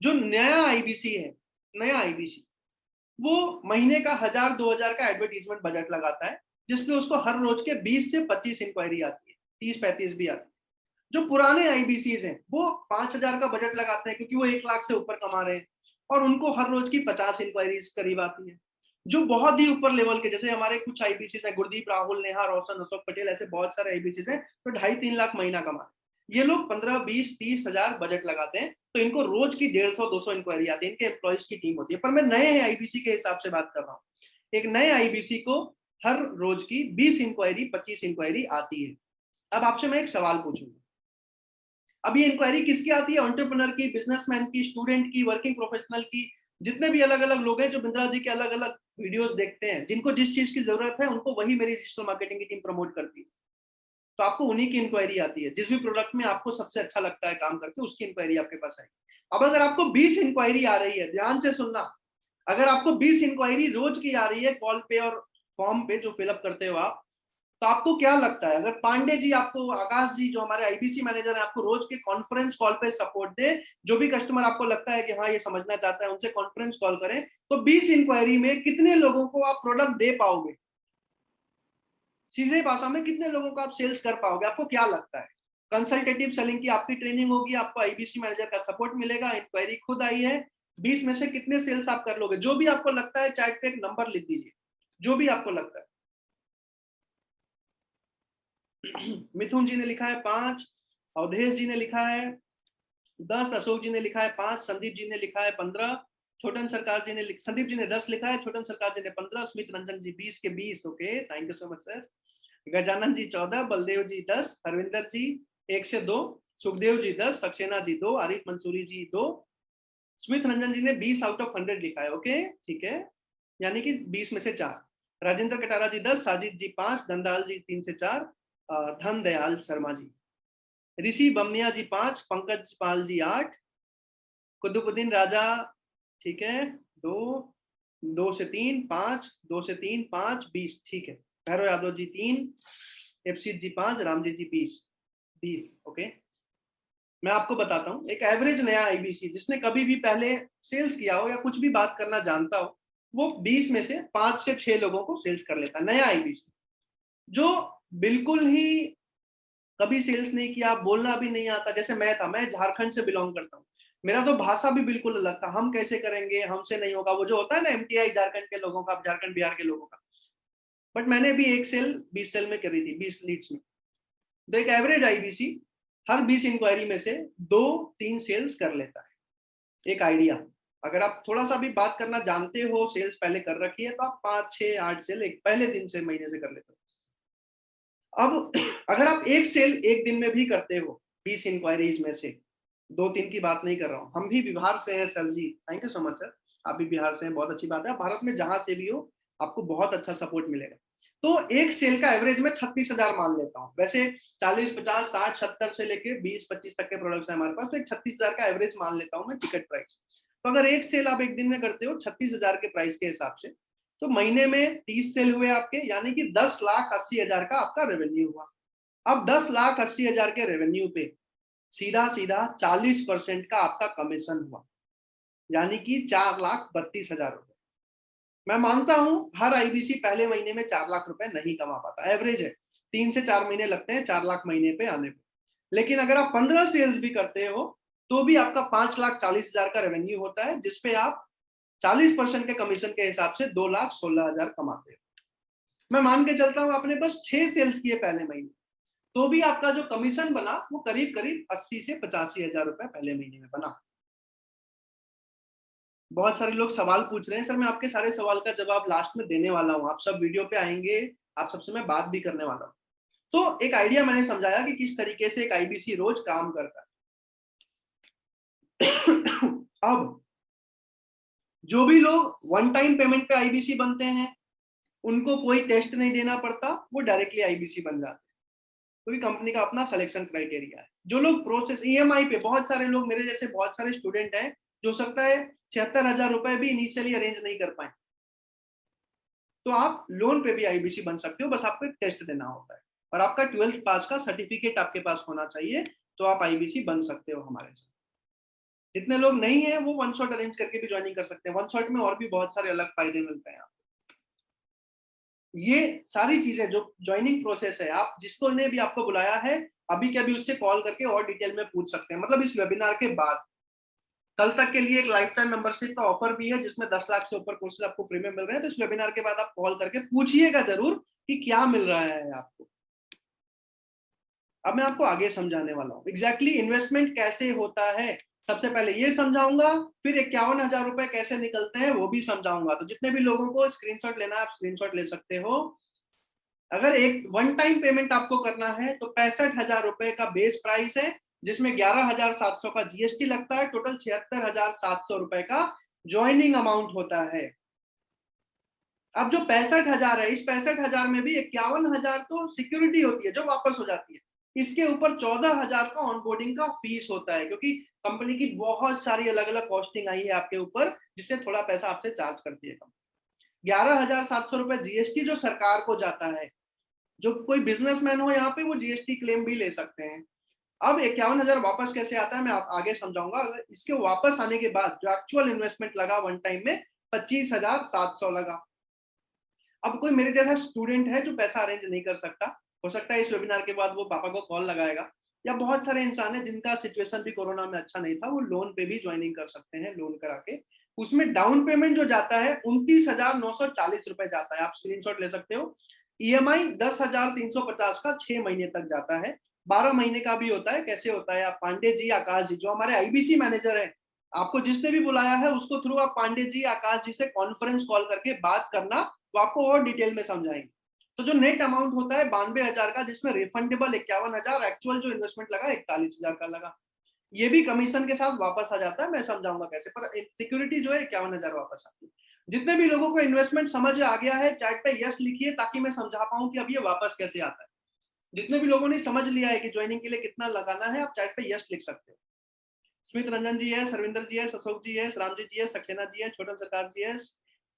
जो नया आईबीसी है, नया आईबीसी वो महीने का 1000-2000 का एडवर्टीजमेंट बजट लगाता है, जिसमें उसको हर रोज के 20 से 25 इंक्वायरी आती है, 30-35 भी आती है। जो पुराने आईबीसीज हैं वो 5000 का बजट लगाते हैं, क्योंकि वो 1 लाख से ऊपर कमा रहे हैं, और उनको हर रोज की 50 इंक्वायरीज करीब आती है। जो बहुत ही ऊपर लेवल के, जैसे हमारे कुछ आईबीसीज है, गुरदीप, राहुल, नेहा, रोशन, अशोक पटेल, ऐसे बहुत सारे आईबीसीज हैं तो 2.5-3 लाख महीना कमा, ये लोग 15-20-30 हजार बजट लगाते हैं, तो इनको रोज की 150-200 इंक्वायरी आती है, इनके एम्प्लॉइज की टीम होती है। पर मैं नए आईबीसी के हिसाब से बात कर रहा हूँ, एक नए आईबीसी को हर रोज की 20 इंक्वायरी, 25 इंक्वायरी आती है। अब आपसे मैं एक सवाल पूछूंगा, अब ये इंक्वायरी किसकी आती है? एंटरप्रेन्योर की, बिजनेसमैन की, स्टूडेंट की, वर्किंग प्रोफेशनल की, जितने भी अलग अलग लोग हैं जो बिंद्रा जी के अलग अलग वीडियोस देखते हैं, जिनको जिस चीज की जरूरत है उनको वही मेरी डिजिटल मार्केटिंग की टीम प्रमोट करती है। तो आपको उन्हीं की इंक्वायरी आती है, जिस भी प्रोडक्ट में आपको सबसे अच्छा लगता है काम करके, उसकी इंक्वायरी आपके पास आएगी। अब अगर आपको 20 इंक्वायरी आ रही है, ध्यान से सुनना, अगर आपको 20 इंक्वायरी रोज की आ रही है कॉल पे और फॉर्म पे जो फिलअप करते हो आप, तो आपको क्या लगता है अगर पांडे जी आपको, आकाश जी जो हमारे आईबीसी मैनेजर हैं, आपको रोज के कॉन्फ्रेंस कॉल पे सपोर्ट दे, जो भी कस्टमर आपको लगता है कि हाँ ये समझना चाहता है उनसे कॉन्फ्रेंस कॉल करें, तो 20 इंक्वायरी में कितने लोगों को आप प्रोडक्ट दे पाओगे? सीधे भाषा में कितने लोगों को आप सेल्स कर पाओगे? आपको क्या लगता है? कंसल्टेटिव सेलिंग की आपकी ट्रेनिंग होगी, आपको आईबीसी मैनेजर का सपोर्ट मिलेगा, इंक्वायरी खुद आई है, 20 में से कितने सेल्स आप कर लोगे? जो भी आपको लगता है चैट पे एक नंबर लिख दीजिए, जो भी आपको लगता है। मिथुन जी ने लिखा है 5, अवधेश जी ने लिखा है 10, अशोक जी ने लिखा है 5, संदीप जी ने लिखा है 15, छोटन सरकार जी ने, संदीप जी ने 10 लिखा है, छोटन सरकार जी ने 15, स्मित रंजन जी 20 के 20, okay, thank you so much sir. Gajanan ji 14, Baldev ji 10, Harvinder ji 1 से 2, सुखदेव जी 10, सक्सेना जी 2, आरिफ मंसूरी जी 2, स्मिथ रंजन जी ने 20 आउट ऑफ 100 लिखा है। ओके ठीक है, यानी कि 20 में से 4। राजेंद्र कटारा जी 10, साजिद जी 5, धनदयाल जी 3 से 4, धन दयाल शर्मा जी, ऋषि बमिया जी 5, पंकज पाल जी 8, कुतुबुद्दीन राजा ठीक है 2, 2 से 3, 5, 2 से 3, 5, 20 ठीक है। भैरव यादव जी 3, एफसीत जी 5, रामजीत जी 20। ओके, मैं आपको बताता हूँ, एक एवरेज नया आईबीसी जिसने कभी भी पहले सेल्स किया हो या कुछ भी बात करना जानता हो, वो 20 में से 5 से 6 लोगों को सेल्स कर लेता है। नया आईबीसी जो बिल्कुल ही कभी सेल्स नहीं किया, बोलना भी नहीं आता, जैसे मैं था, मैं झारखंड से बिलोंग करता हूँ, मेरा तो भाषा भी बिल्कुल अलग था, हम कैसे करेंगे, हमसे नहीं होगा, वो जो होता है ना एमटीआई झारखंड के लोगों का, झारखंड बिहार के लोगों का। बट मैंने भी एक सेल 20 सेल में करी थी, 20 लीड्स में। तो एक एवरेज आईबीसी हर 20 इंक्वायरी में से 2-3 सेल्स कर लेता है। एक आइडिया, अगर आप थोड़ा सा भी बात करना जानते हो, सेल्स पहले कर रखी है, तो आप 5-6-8 सेल एक पहले दिन से महीने से कर लेते हो। अब अगर आप एक सेल एक दिन में भी करते हो 20 इंक्वायरीज में से, 2-3 की बात नहीं कर रहा हूँ, हम भी बिहार से हैं sir ji, thank you so much sir, आप भी बिहार से हैं, बहुत अच्छी बात है, भारत में जहां से भी हो आपको बहुत अच्छा सपोर्ट मिलेगा। तो एक सेल का एवरेज में 36,000 मान लेता हूँ, वैसे 40, 50, 60, 70 से लेके 20-25 तक के प्रोडक्ट्स है हमारे पास, तो एक 36,000 का एवरेज मान लेता हूँ मैं टिकट प्राइस। तो अगर एक सेल आप एक दिन में करते हो 36,000 के प्राइस के हिसाब से, तो महीने में 30 सेल हुए आपके, यानी कि 10,80,000 का आपका रेवेन्यू हुआ। अब 10,80,000 के रेवेन्यू पे सीधा सीधा 40% का आपका कमीशन हुआ, यानी कि 4,32,000 रुपए। मैं मानता हूं हर आईबीसी पहले महीने में 4 लाख रुपए नहीं कमा पाता, एवरेज है 3 से 4 महीने लगते हैं 4 लाख महीने पे आने पे। लेकिन अगर आप 15 सेल्स भी करते हो तो भी आपका 5,40,000 का रेवेन्यू होता है, जिसपे आप 40% के कमीशन के हिसाब से 2,16,000 कमाते हो। मैं मान के चलता हूं आपने बस 6 सेल्स किए पहले महीने, तो भी आपका जो कमीशन बना वो करीब करीब 80 से 85,000 रुपए पहले महीने में बना। बहुत सारे लोग सवाल पूछ रहे हैं, सर मैं आपके सारे सवाल का जवाब लास्ट में देने वाला हूँ, आप सब वीडियो पे आएंगे, आप सबसे मैं बात भी करने वाला हूँ। तो एक आइडिया मैंने समझाया कि किस तरीके से एक आईबीसी रोज काम करता है। अब जो भी लोग वन टाइम पेमेंट पे आईबीसी बनते हैं, उनको कोई टेस्ट नहीं देना पड़ता, वो डायरेक्टली आईबीसी बन जाते हैं, क्योंकि कंपनी का अपना सिलेक्शन क्राइटेरिया है। जो लोग प्रोसेस ईएमआई पे, बहुत सारे लोग मेरे जैसे बहुत सारे स्टूडेंट हैं जो सकता है 76,000 रुपए भी इनिशियली अरेंज नहीं कर पाए, तो आप लोन पे भी आईबीसी बन सकते हो, बस आपको एक टेस्ट देना होता है और आपका 12th पास का सर्टिफिकेट आपके पास होना चाहिए, तो आप आईबीसी बन सकते हो हमारे साथ। जितने लोग नहीं है वो वन शॉट अरेंज करके भी ज्वाइनिंग कर सकते हैं, वन शॉट में और भी बहुत सारे अलग फायदे मिलते हैं। ये सारी चीजें जो ज्वाइनिंग प्रोसेस है, आप जिसको ने भी आपको बुलाया है अभी के अभी उससे कॉल करके और डिटेल में पूछ सकते हैं। मतलब इस वेबिनार के बाद कल तक के लिए एक लाइफ टाइम मेंबरशिप का ऑफर भी है, जिसमें 10 लाख से ऊपर कोर्सेज आपको फ्री में मिल रहे हैं। तो इस वेबिनार के बाद आप कॉल करके पूछिएगा जरूर कि क्या मिल रहा है आपको। अब मैं आपको आगे समझाने वाला हूँ एग्जैक्टली इन्वेस्टमेंट कैसे होता है। सबसे पहले ये समझाऊंगा, फिर 51,000 रुपए कैसे निकलते हैं वो भी समझाऊंगा। तो जितने भी लोगों को स्क्रीनशॉट लेना है आप स्क्रीनशॉट ले सकते हो। अगर एक वन टाइम पेमेंट आपको करना है तो 65,000 रुपए का बेस प्राइस है, जिसमें 11,700 का जीएसटी लगता है, टोटल 76,700 रुपए का ज्वाइनिंग अमाउंट होता है। अब जो 65,000 है, इस 65,000 में भी 51,000 तो सिक्योरिटी होती है जो वापस हो जाती है। इसके ऊपर 14,000 का ऑनबोर्डिंग का फीस होता है, क्योंकि कंपनी की बहुत सारी अलग अलग कॉस्टिंग आई है आपके ऊपर, जिससे थोड़ा पैसा आपसे चार्ज करती है कंपनी। 11,700 रुपए जीएसटी जो सरकार को जाता है। जो कोई बिजनेसमैन हो यहाँ पे वो जीएसटी क्लेम भी ले सकते हैं। अब 51,000 वापस कैसे आता है मैं आप आगे समझाऊंगा। इसके वापस आने के बाद जो एक्चुअल इन्वेस्टमेंट लगा वन टाइम में 25,700 लगा। अब कोई मेरे जैसा स्टूडेंट है जो पैसा अरेंज नहीं कर सकता, हो सकता है इस वेबिनार के बाद वो पापा को कॉल लगाएगा, या बहुत सारे इंसान है जिनका सिचुएशन भी कोरोना में अच्छा नहीं था, वो लोन पे भी ज्वाइनिंग कर सकते हैं, लोन करा के। उसमें डाउन पेमेंट जो जाता है 29,940 रुपए जाता है, आप स्क्रीनशॉट ले सकते हो। ईएमआई 10,350 का 6 महीने तक जाता है, 12 महीने का भी होता है। कैसे होता है, आप पांडे जी आकाश जी जो हमारे आईबीसी मैनेजर है, आपको जिसने भी बुलाया है उसको थ्रू आप पांडे जी आकाश जी से कॉन्फ्रेंस कॉल करके बात करना, वो आपको और डिटेल में समझाएंगे। तो जो नेट अमाउंट होता है 92,000 का, जिसमें रिफंडेबल 51,000, एक्चुअल जो इन्वेस्टमेंट लगा 41,000 का लगा। ये भी कमीशन के साथ वापस आ जाता है, मैं समझाऊंगा कैसे, पर सिक्योरिटी जो है 51,000 वापस आती है। जितने भी लोगों को इन्वेस्टमेंट समझ आ गया है, चैट पे यस लिखिए ताकि मैं समझा पाऊं कि अब ये वापस कैसे आता है। जितने भी लोगों ने समझ लिया है कि ज्वाइनिंग के लिए कितना लगाना है, आप चैट पे यस लिख सकते हो। स्मित रंजन जी है, सरविंदर जी है, अशोक जी है, रामजी जी है, सक्सेना जी है, छोटन सरकार जी है,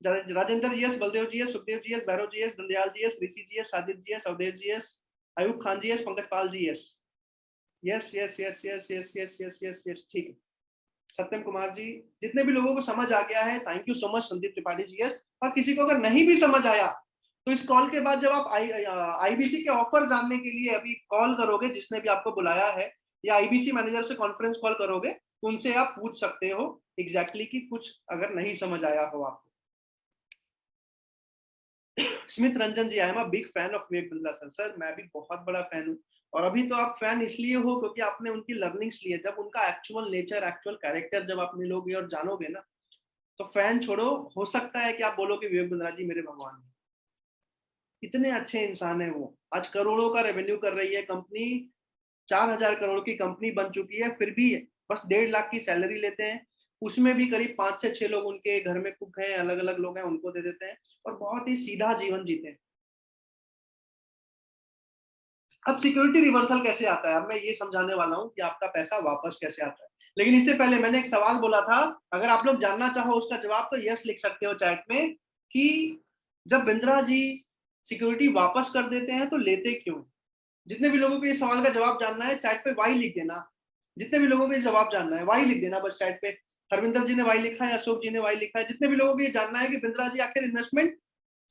राजेंद्र जी है, बलदेव जी है, सुखदेव जी है, भैरव जी है, दंदयाल जी है, ऋषि जी है, साजिद जी है, सवदेव जी है, अयूब खान जी है, पंकज पाल जी है। Yes yes yes yes yes yes yes yes yes, ठीक है। सत्यम कुमार जी, जितने भी लोगों को समझ आ गया है, thank you so much. Sandeep Tripathi ji, yes. और किसी को अगर नहीं भी समझ आया तो इस कॉल के बाद जब आप आईबीसी के ऑफर जानने के लिए अभी कॉल करोगे, जिसने भी आपको बुलाया है, या आईबीसी मैनेजर से कॉन्फ्रेंस कॉल करोगे, तो उनसे आप पूछ सकते हो एग्जैक्टली कि कुछ अगर नहीं समझ आया हो आपको। Smit Ranjan ji, I am a big fan of Vivek Bindra sir. Sir मैं भी बहुत बड़ा फैन हूँ, और अभी तो आप फैन इसलिए हो क्योंकि आपने उनकी लर्निंग्स ली है। जब उनका एक्चुअल नेचर, एक्चुअल कैरेक्टर जब आप मिलोगे और जानोगे ना, तो फैन छोड़ो, हो सकता है कि आप बोलो कि विवेक बिंद्रा जी मेरे भगवान हैं। इतने अच्छे इंसान है वो। आज करोड़ों का रेवेन्यू कर रही है कंपनी, 4,000 करोड़ की कंपनी बन चुकी है, फिर भी बस 1.5 लाख की सैलरी लेते हैं। उसमें भी करीब 5 से 6 लोग उनके घर में कुक हैं, अलग अलग लोग हैं, उनको दे देते हैं, और बहुत ही सीधा जीवन जीते हैं। अब सिक्योरिटी रिवर्सल कैसे आता है, अब मैं ये समझाने वाला हूं कि आपका पैसा वापस कैसे आता है। लेकिन इससे पहले मैंने एक सवाल बोला था, अगर आप लोग जानना चाहो उसका जवाब तो यस लिख सकते हो चैट में, कि जब बिंद्रा जी सिक्योरिटी वापस कर देते हैं तो लेते क्यों। जितने भी लोगों को ये सवाल का जवाब जानना है, चैट पे वाई लिख देना। जितने भी लोगों को ये जवाब जानना है, वाई लिख देना बस चैट पे। हरविंदर जी ने वाई लिखा है, अशोक जी ने वाई लिखा है। जितने भी लोगों को ये जानना है कि बिंद्रा जी आखिर इन्वेस्टमेंट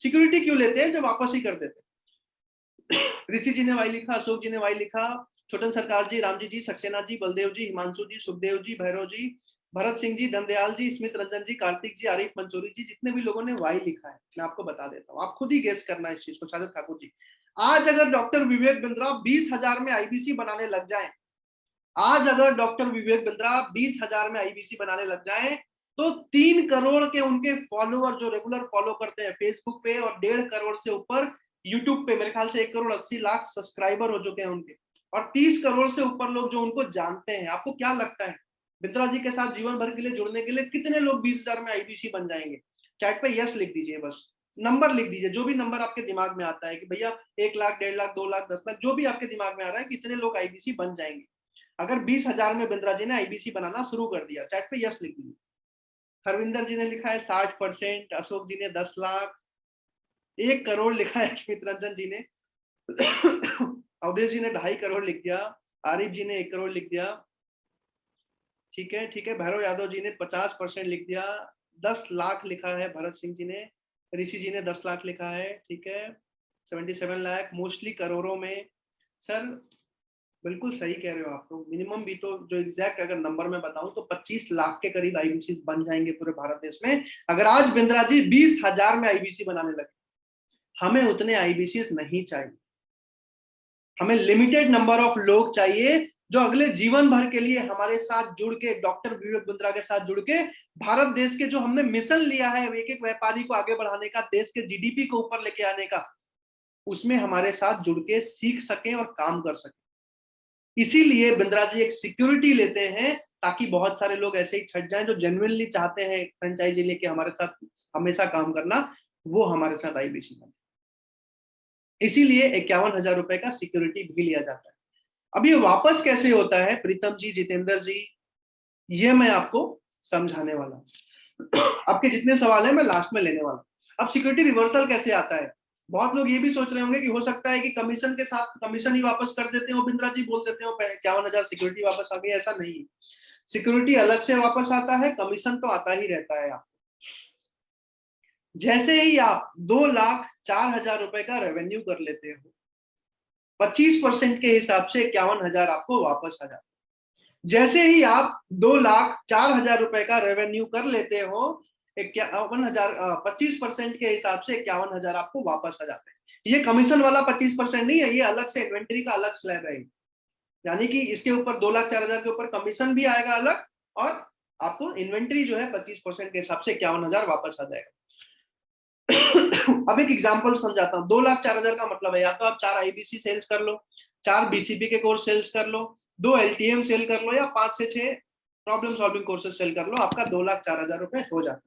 सिक्योरिटी क्यों लेते हैं जब वापस ही कर देते हैं, ऋषि जी ने वाई लिखा, अशोक जी ने वाई लिखा, छोटन सरकार जी, रामजी जी, सक्सेना जी, बलदेव जी, हिमांशु जी, सुखदेव जी, भैरव जी, भरत सिंह जी, धनदयाल जी, स्मित रंजन जी, कार्तिक जी, आरिफ मंसूरी जी, जितने भी लोगों ने वाई लिखा है, मैं आपको बता देता हूँ, आप खुद ही गेस करना इस चीज को। साजिद ठाकुर जी, आज अगर डॉक्टर विवेक बिंद्रा 20,000 में आईबीसी बनाने लग जाए, आज अगर डॉक्टर विवेक बिंद्रा 20,000 में आईबीसी बनाने लग जाए, तो 3 करोड़ के उनके फॉलोअर जो रेगुलर फॉलो करते हैं फेसबुक पे, और 1.5 करोड़ से ऊपर यूट्यूब पे, मेरे ख्याल से 1,80,00,000 सब्सक्राइबर हो चुके हैं उनके, और 30 करोड़ से ऊपर लोग जो उनको जानते हैं। आपको क्या लगता है बिंद्रा जी के साथ जीवन भर के लिए जुड़ने के लिए कितने लोग 20,000 में आईबीसी बन जाएंगे। चैट पे यस लिख दीजिए, बस नंबर लिख दीजिए, जो भी नंबर आपके दिमाग में आता है कि भैया 1 लाख, 1.5 लाख, 2 लाख, 10 लाख, जो भी आपके दिमाग में आ रहा है, कितने लोग आईबीसी बन जाएंगे अगर 20,000 में बिंद्रा जी ने आईबीसी बनाना शुरू कर दिया। चैट पे यस लिख दीजिए। हरविंदर जी ने लिखा है 60%, अशोक जी ने 10 लाख, 1 करोड़ लिखा है स्मित रंजन जी ने, अवधेश जी ने 2.5 करोड़ लिख दिया, आरिफ जी ने 1 करोड़ लिख दिया, ठीक है ठीक है। भैरव यादव जी ने 50% लिख दिया, 10 लाख लिखा है भरत सिंह जी ने, ऋषि जी ने 10 लाख लिखा है, ठीक है। 77 लाख, मोस्टली करोड़ों में। सर बिल्कुल सही कह रहे हो आप, तो मिनिमम भी तो जो एग्जैक्ट अगर नंबर में बताऊं तो 25 लाख के करीब आईबीसी बन जाएंगे पूरे भारत देश में, अगर आज बिंद्रा जी 20,000 में आईबीसी बनाने लगे। हमें उतने आईबीसी नहीं चाहिए, हमें लिमिटेड नंबर ऑफ लोग चाहिए जो अगले जीवन भर के लिए हमारे साथ जुड़ के, डॉक्टर विवेक बिंद्रा के साथ जुड़ के, भारत देश के जो हमने मिशन लिया है एक एक व्यापारी को आगे बढ़ाने का, देश के जीडीपी को ऊपर लेके आने का, उसमें हमारे साथ जुड़ के सीख सकें और काम कर सकें। इसीलिए बिंद्रा जी एक सिक्योरिटी लेते हैं, ताकि बहुत सारे लोग ऐसे ही छट जाएं जो जेन्युइनली चाहते हैं फ्रेंचाइजी लेके हमारे साथ हमेशा काम करना, वो हमारे साथ आईबीसी बने। इसीलिए 51,000 रुपए का सिक्योरिटी भी लिया जाता है। अब ये वापस कैसे होता है प्रीतम जी, जितेंद्र जी, ये मैं आपको समझाने वाला हूं। आपके जितने सवाल है मैं लास्ट में लेने वाला हूं। अब सिक्योरिटी रिवर्सल कैसे आता है, बहुत लोग ये भी सोच रहे होंगे कि हो सकता है कि कमीशन के साथ कमीशन ही वापस कर देते हो, बिंद्रा जी बोल देते हो 51,000 सिक्योरिटी वापस आ गई, ऐसा नहीं है। सिक्योरिटी अलग से वापस आता है, कमीशन तो आता ही रहता है। आप जैसे ही आप 2,04,000 रुपए का रेवेन्यू कर लेते हो, 25% के हिसाब से 51,000 आपको वापस आ जाता है। जैसे ही आप 2,04,000 रुपए का रेवेन्यू कर लेते हो, 51,000, 25% के हिसाब से 51,000 आपको वापस आ जाते हैं। ये कमीशन वाला 25% नहीं है, ये अलग से इन्वेंट्री का अलग स्लैब है। यानी कि इसके ऊपर 2,04,000 के ऊपर कमीशन भी आएगा अलग, और आपको इन्वेंट्री जो है 25% के हिसाब से 51,000 वापस आ जाएगा। अब एक एग्जांपल समझाता हूँ। 2,04,000 का मतलब है या तो आप 4 आईबीसी सेल्स कर लो, 4 बीसीपी के कोर्स सेल्स कर लो, 2 एलटीएम सेल कर लो, या 5 से 6 प्रॉब्लम सॉल्विंग कोर्सेज सेल कर लो, आपका 2,04,000 रुपए हो जाता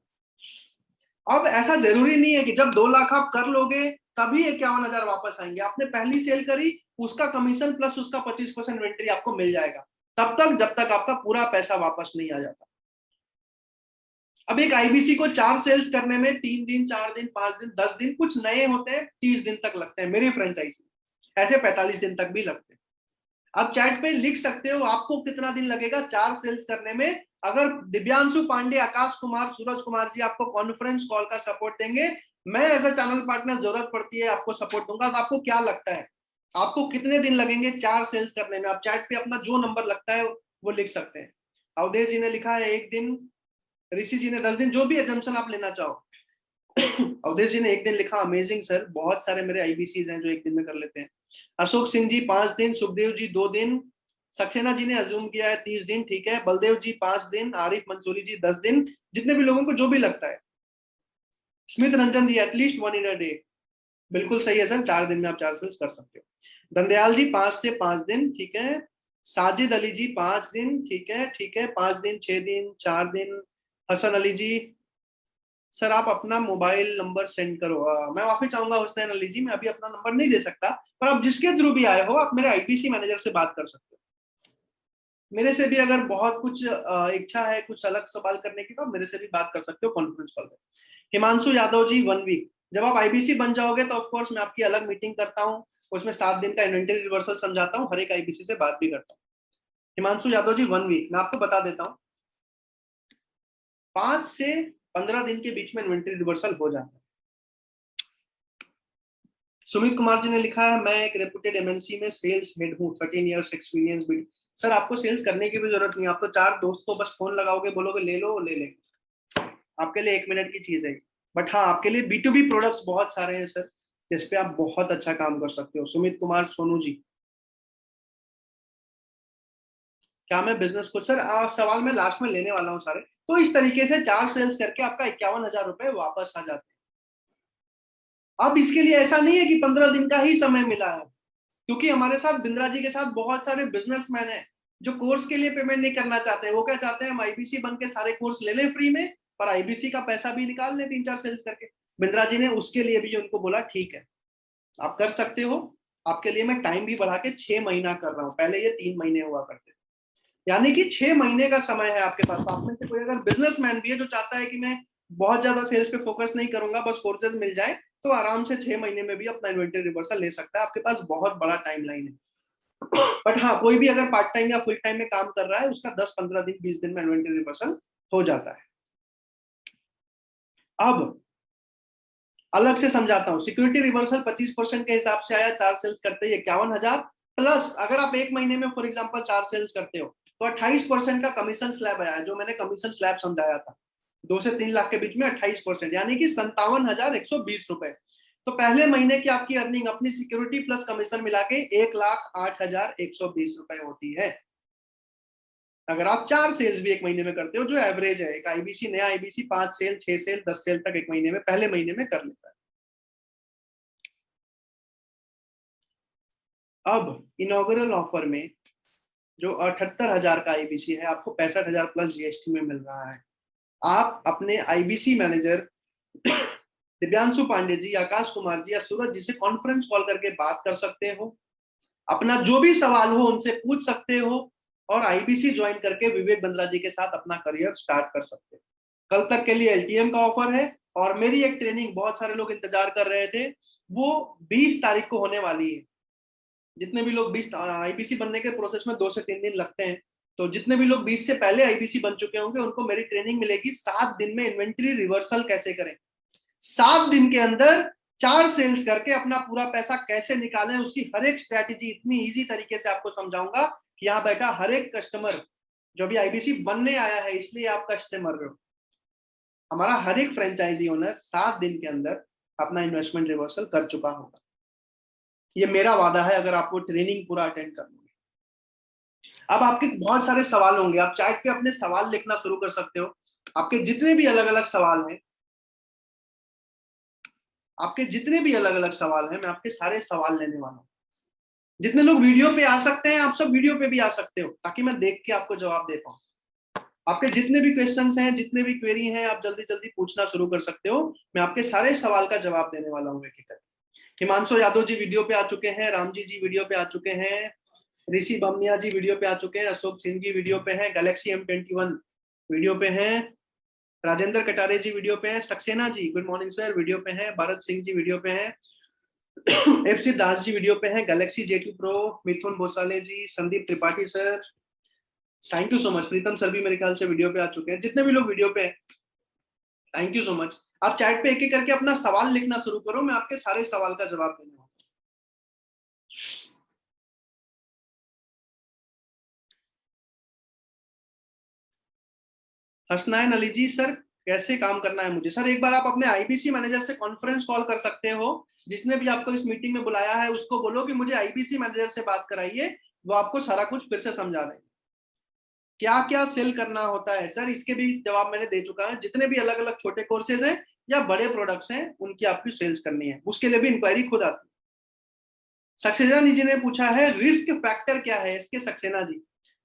है। अब ऐसा जरूरी नहीं है कि जब 2 लाख आप कर लोगे तभी 51,000 वापस आएंगे। आपने पहली सेल करी, उसका कमीशन प्लस उसका 25% इन्वेंट्री आपको मिल जाएगा तब तक जब तक आपका पूरा पैसा वापस नहीं आ जाता। अब एक आईबीसी को 4 सेल्स करने में 3 दिन, 4 दिन, 5 दिन, 10 दिन, कुछ नए होते हैं 30 दिन तक लगते हैं, मेरी फ्रेंचाइजी ऐसे 45 दिन तक भी लगते हैं। आप चैट पे लिख सकते हो आपको कितना दिन लगेगा 4 सेल्स करने में। अगर दिव्यांशु पांडे, आकाश कुमार, सूरज कुमार जी आपको कॉन्फ्रेंस कॉल का सपोर्ट देंगे, मैं एज अ चैनल पार्टनर जरूरत पड़ती है आपको सपोर्ट दूंगा, तो आपको क्या लगता है आपको कितने दिन लगेंगे 4 सेल्स करने में? आप चैट पे अपना जो नंबर लगता है वो लिख सकते हैं। अवधेश जी ने लिखा है 1 दिन, ऋषि जी ने 10 दिन, जो भी एजम्पशन आप लेना चाहो। अवधेश जी ने 1 दिन लिखा, अमेजिंग सर, बहुत सारे मेरे आईबीसीज हैं जो 1 दिन में कर लेते हैं। अशोक सिंह जी 5 दिन, सुखदेव जी 2 दिन, सक्सेना जी ने अज्यूम किया है 30 दिन, ठीक है, बलदेव जी 5 दिन, आरिफ मंसूरी जी 10 दिन, जितने भी लोगों को जो भी लगता है। स्मित रंजन जी एटलीस्ट 1 इन अ डे, बिल्कुल सही है सर, 4 दिन में आप 4 सेल्स कर सकते हो। दंदयाल जी 5 से 5 दिन, ठीक है। साजिद अली जी 5 दिन, ठीक है, ठीक है, 5 दिन, 6 दिन, 4 दिन। हसन अली जी, सर आप अपना मोबाइल नंबर सेंड करो। मैं माफी चाहूंगा हुसैन अली जी, मैं अभी अपना नंबर नहीं दे सकता, पर आप जिसके थ्रू भी आए हो आप मेरे आईपीसी मैनेजर से बात कर सकते हो। मेरे से भी अगर बहुत कुछ इच्छा है कुछ अलग सवाल करने की तो आप मेरे से भी बात कर सकते हो कॉन्फ्रेंस कॉल पे। हिमांशु यादव जी 1 वीक, जब आप आईबीसी बन जाओगे तो ऑफकोर्स मैं आपकी अलग मीटिंग करता हूँ, उसमें 7 दिन का इन्वेंटरी रिवर्सल समझाता हूँ, हर एक आईबीसी से बात भी करता हूँ। हिमांशु यादव जी 1 वीक, मैं आपको बता देता हूँ 5 से 15 दिन के बीच में इन्वेंटरी रिवर्सल हो जाता है। सुमित कुमार जी ने लिखा है, मैं एक रेपुटेड एमएनसी में सेल्स हेड हूँ, 13 इयर्स एक्सपीरियंस भी। सर आपको सेल्स करने की भी जरूरत नहीं, आप तो 4 दोस्त को बस फोन लगाओगे, बोलोगे ले लो, ले लेंगे, आपके लिए 1 मिनट की चीज है। बट हाँ, आपके लिए बी टू बी प्रोडक्ट्स बहुत सारे हैं सर, जिसपे आप बहुत अच्छा काम कर सकते हो। सुमित कुमार सोनू जी, क्या मैं बिजनेस को, सर सवाल मैं लास्ट में लेने वाला हूँ सारे। तो इस तरीके से 4 सेल्स करके आपका 51,000 रुपए वापस आ जाते हैं। अब इसके लिए ऐसा नहीं है कि 15 दिन का ही समय मिला है, क्योंकि हमारे साथ बिंद्रा जी के साथ बहुत सारे बिजनेसमैन हैं जो कोर्स के लिए पेमेंट नहीं करना चाहते हैं। वो क्या चाहते हैं, हम आईबीसी बन के सारे कोर्स ले लें फ्री में, पर आईबीसी का पैसा भी निकाल लें 3-4 सेल्स करके। बिंद्रा जी ने उसके लिए भी उनको बोला ठीक है आप कर सकते हो, आपके लिए मैं टाइम भी बढ़ा के 6 महीना कर रहा हूँ, पहले ये 3 महीने हुआ करते थे, यानी कि 6 महीने का समय है आपके पास। तो आप में से कोई अगर बिजनेसमैन भी है जो चाहता है कि मैं बहुत ज्यादा सेल्स पे फोकस नहीं करूंगा, बस कोर्सेज मिल जाए, तो आराम से 6 महीने में भी अपना इन्वेंटरी रिवर्सल ले सकता है, आपके पास बहुत बड़ा टाइम लाइन है। बट हाँ, कोई भी अगर पार्ट टाइम या फुल टाइम में काम कर रहा है उसका 10-15 दिन 20 दिन में इन्वेंटरी रिवर्सल हो जाता है। अब अलग से समझाता हूँ, सिक्योरिटी रिवर्सल 25% के हिसाब से आया, 4 सेल्स करते ही 51,000, प्लस अगर आप 1 महीने में फॉर एग्जाम्पल 4 सेल्स करते हो तो 28% का कमीशन स्लैब आया है, जो मैंने कमीशन स्लैब समझाया था 2 से 3 लाख के बीच में 28%, यानी कि 57,120 रुपए। तो पहले महीने की आपकी अर्निंग अपनी सिक्योरिटी प्लस कमीशन मिला के 1,08,120 रुपए होती है, अगर आप 4 सेल्स भी 1 महीने में करते हो, जो एवरेज है। एक आईबीसी, नया आईबीसी 5 सेल, 6 सेल, 10 सेल तक 1 महीने में, पहले महीने में कर लेता है। अब इनॉग्रल ऑफर में जो 78,000 का आईबीसी है, आपको 65,000 प्लस जीएसटी में मिल रहा है। आप अपने आईबीसी मैनेजर दिव्यांशु पांडे जी, आकाश कुमार जी या सूरज जी से कॉन्फ्रेंस कॉल करके बात कर सकते हो, अपना जो भी सवाल हो उनसे पूछ सकते हो, और आईबीसी ज्वाइन करके विवेक बंद्रा जी के साथ अपना करियर स्टार्ट कर सकते हो। कल तक के लिए एलटीएम का ऑफर है, और मेरी एक ट्रेनिंग बहुत सारे लोग इंतजार कर रहे थे, वो 20 तारीख को होने वाली है। जितने भी लोग 20, आईबीसी बनने के प्रोसेस में 2 से 3 दिन लगते हैं, तो जितने भी लोग 20 से पहले आईबीसी बन चुके होंगे उनको मेरी ट्रेनिंग मिलेगी 7 दिन में इन्वेंट्री रिवर्सल कैसे करें, 7 दिन के अंदर 4 सेल्स करके अपना पूरा पैसा कैसे निकालें, उसकी हर एक स्ट्रैटेजी इतनी इजी तरीके से आपको समझाऊंगा कि यहाँ बैठा हर एक कस्टमर जो भी आईबीसी बनने आया है, इसलिए आप कष्ट से मर रहे हो, हमारा हर एक फ्रेंचाइजी ओनर 7 दिन के अंदर अपना इन्वेस्टमेंट रिवर्सल कर चुका होगा। ये मेरा वादा है, अगर आप वो ट्रेनिंग पूरा अटेंड कर लोगे। अब आपके बहुत सारे सवाल होंगे, आप चैट पे अपने सवाल लिखना शुरू कर सकते हो, आपके जितने भी अलग अलग सवाल हैं आपके जितने भी अलग अलग सवाल हैं मैं आपके सारे सवाल लेने वाला हूँ। जितने लोग वीडियो पे आ सकते हैं आप सब वीडियो पे भी आ सकते हो, ताकि मैं देख के आपको जवाब दे पाऊँ। आपके जितने भी क्वेश्चंस हैं, जितने भी क्वेरी हैं, आप जल्दी जल्दी पूछना शुरू कर सकते हो। मैं आपके सारे सवाल का जवाब देने वाला हूँ एक एक करके। हिमांशु यादव जी वीडियो पे आ चुके हैं, रामजी जी वीडियो पे आ चुके हैं, ऋषि बमनिया जी वीडियो पे आ चुके हैं, अशोक सिंह जी वीडियो पे हैं, गैलेक्सी M21 वीडियो पे हैं, राजेंद्र कटारे जी वीडियो पे हैं, Saxena ji good morning sir video पे हैं, भारत सिंह जी वीडियो पे हैं, FC दास जी वीडियो पे हैं, Galaxy J2 Pro, Mithun Bhosale ji, Sandeep Tripathi sir, thank you so much, Pritam sir भी मेरे ख्याल से वीडियो पे आ चुके हैं। जितने भी लोग वीडियो पे हैं थैंक यू सो मच। आप चैट पे एक एक करके अपना सवाल लिखना शुरू करो, मैं आपके सारे सवाल का जवाब देने वाला हूं। हसनैन अली जी सर कैसे काम करना है मुझे? सर एक बार आप अपने IBC मैनेजर से कॉन्फ्रेंस कॉल कर सकते हो। जिसने भी आपको इस मीटिंग में बुलाया है उसको बोलो कि मुझे IBC मैनेजर से बात कराइए, वो आपको सारा कुछ फिर से समझा देंगे। क्या क्या सेल करना होता है सर, इसके भी जवाब मैंने दे चुका है। जितने भी अलग अलग छोटे कोर्सेज हैं या बड़े प्रोडक्ट्स हैं उनकी आपकी सेल्स करनी है, उसके लिए भी इंक्वायरी खुद आती है। सक्सेना जी ने पूछा है रिस्क फैक्टर क्या है इसके? Saxena ji,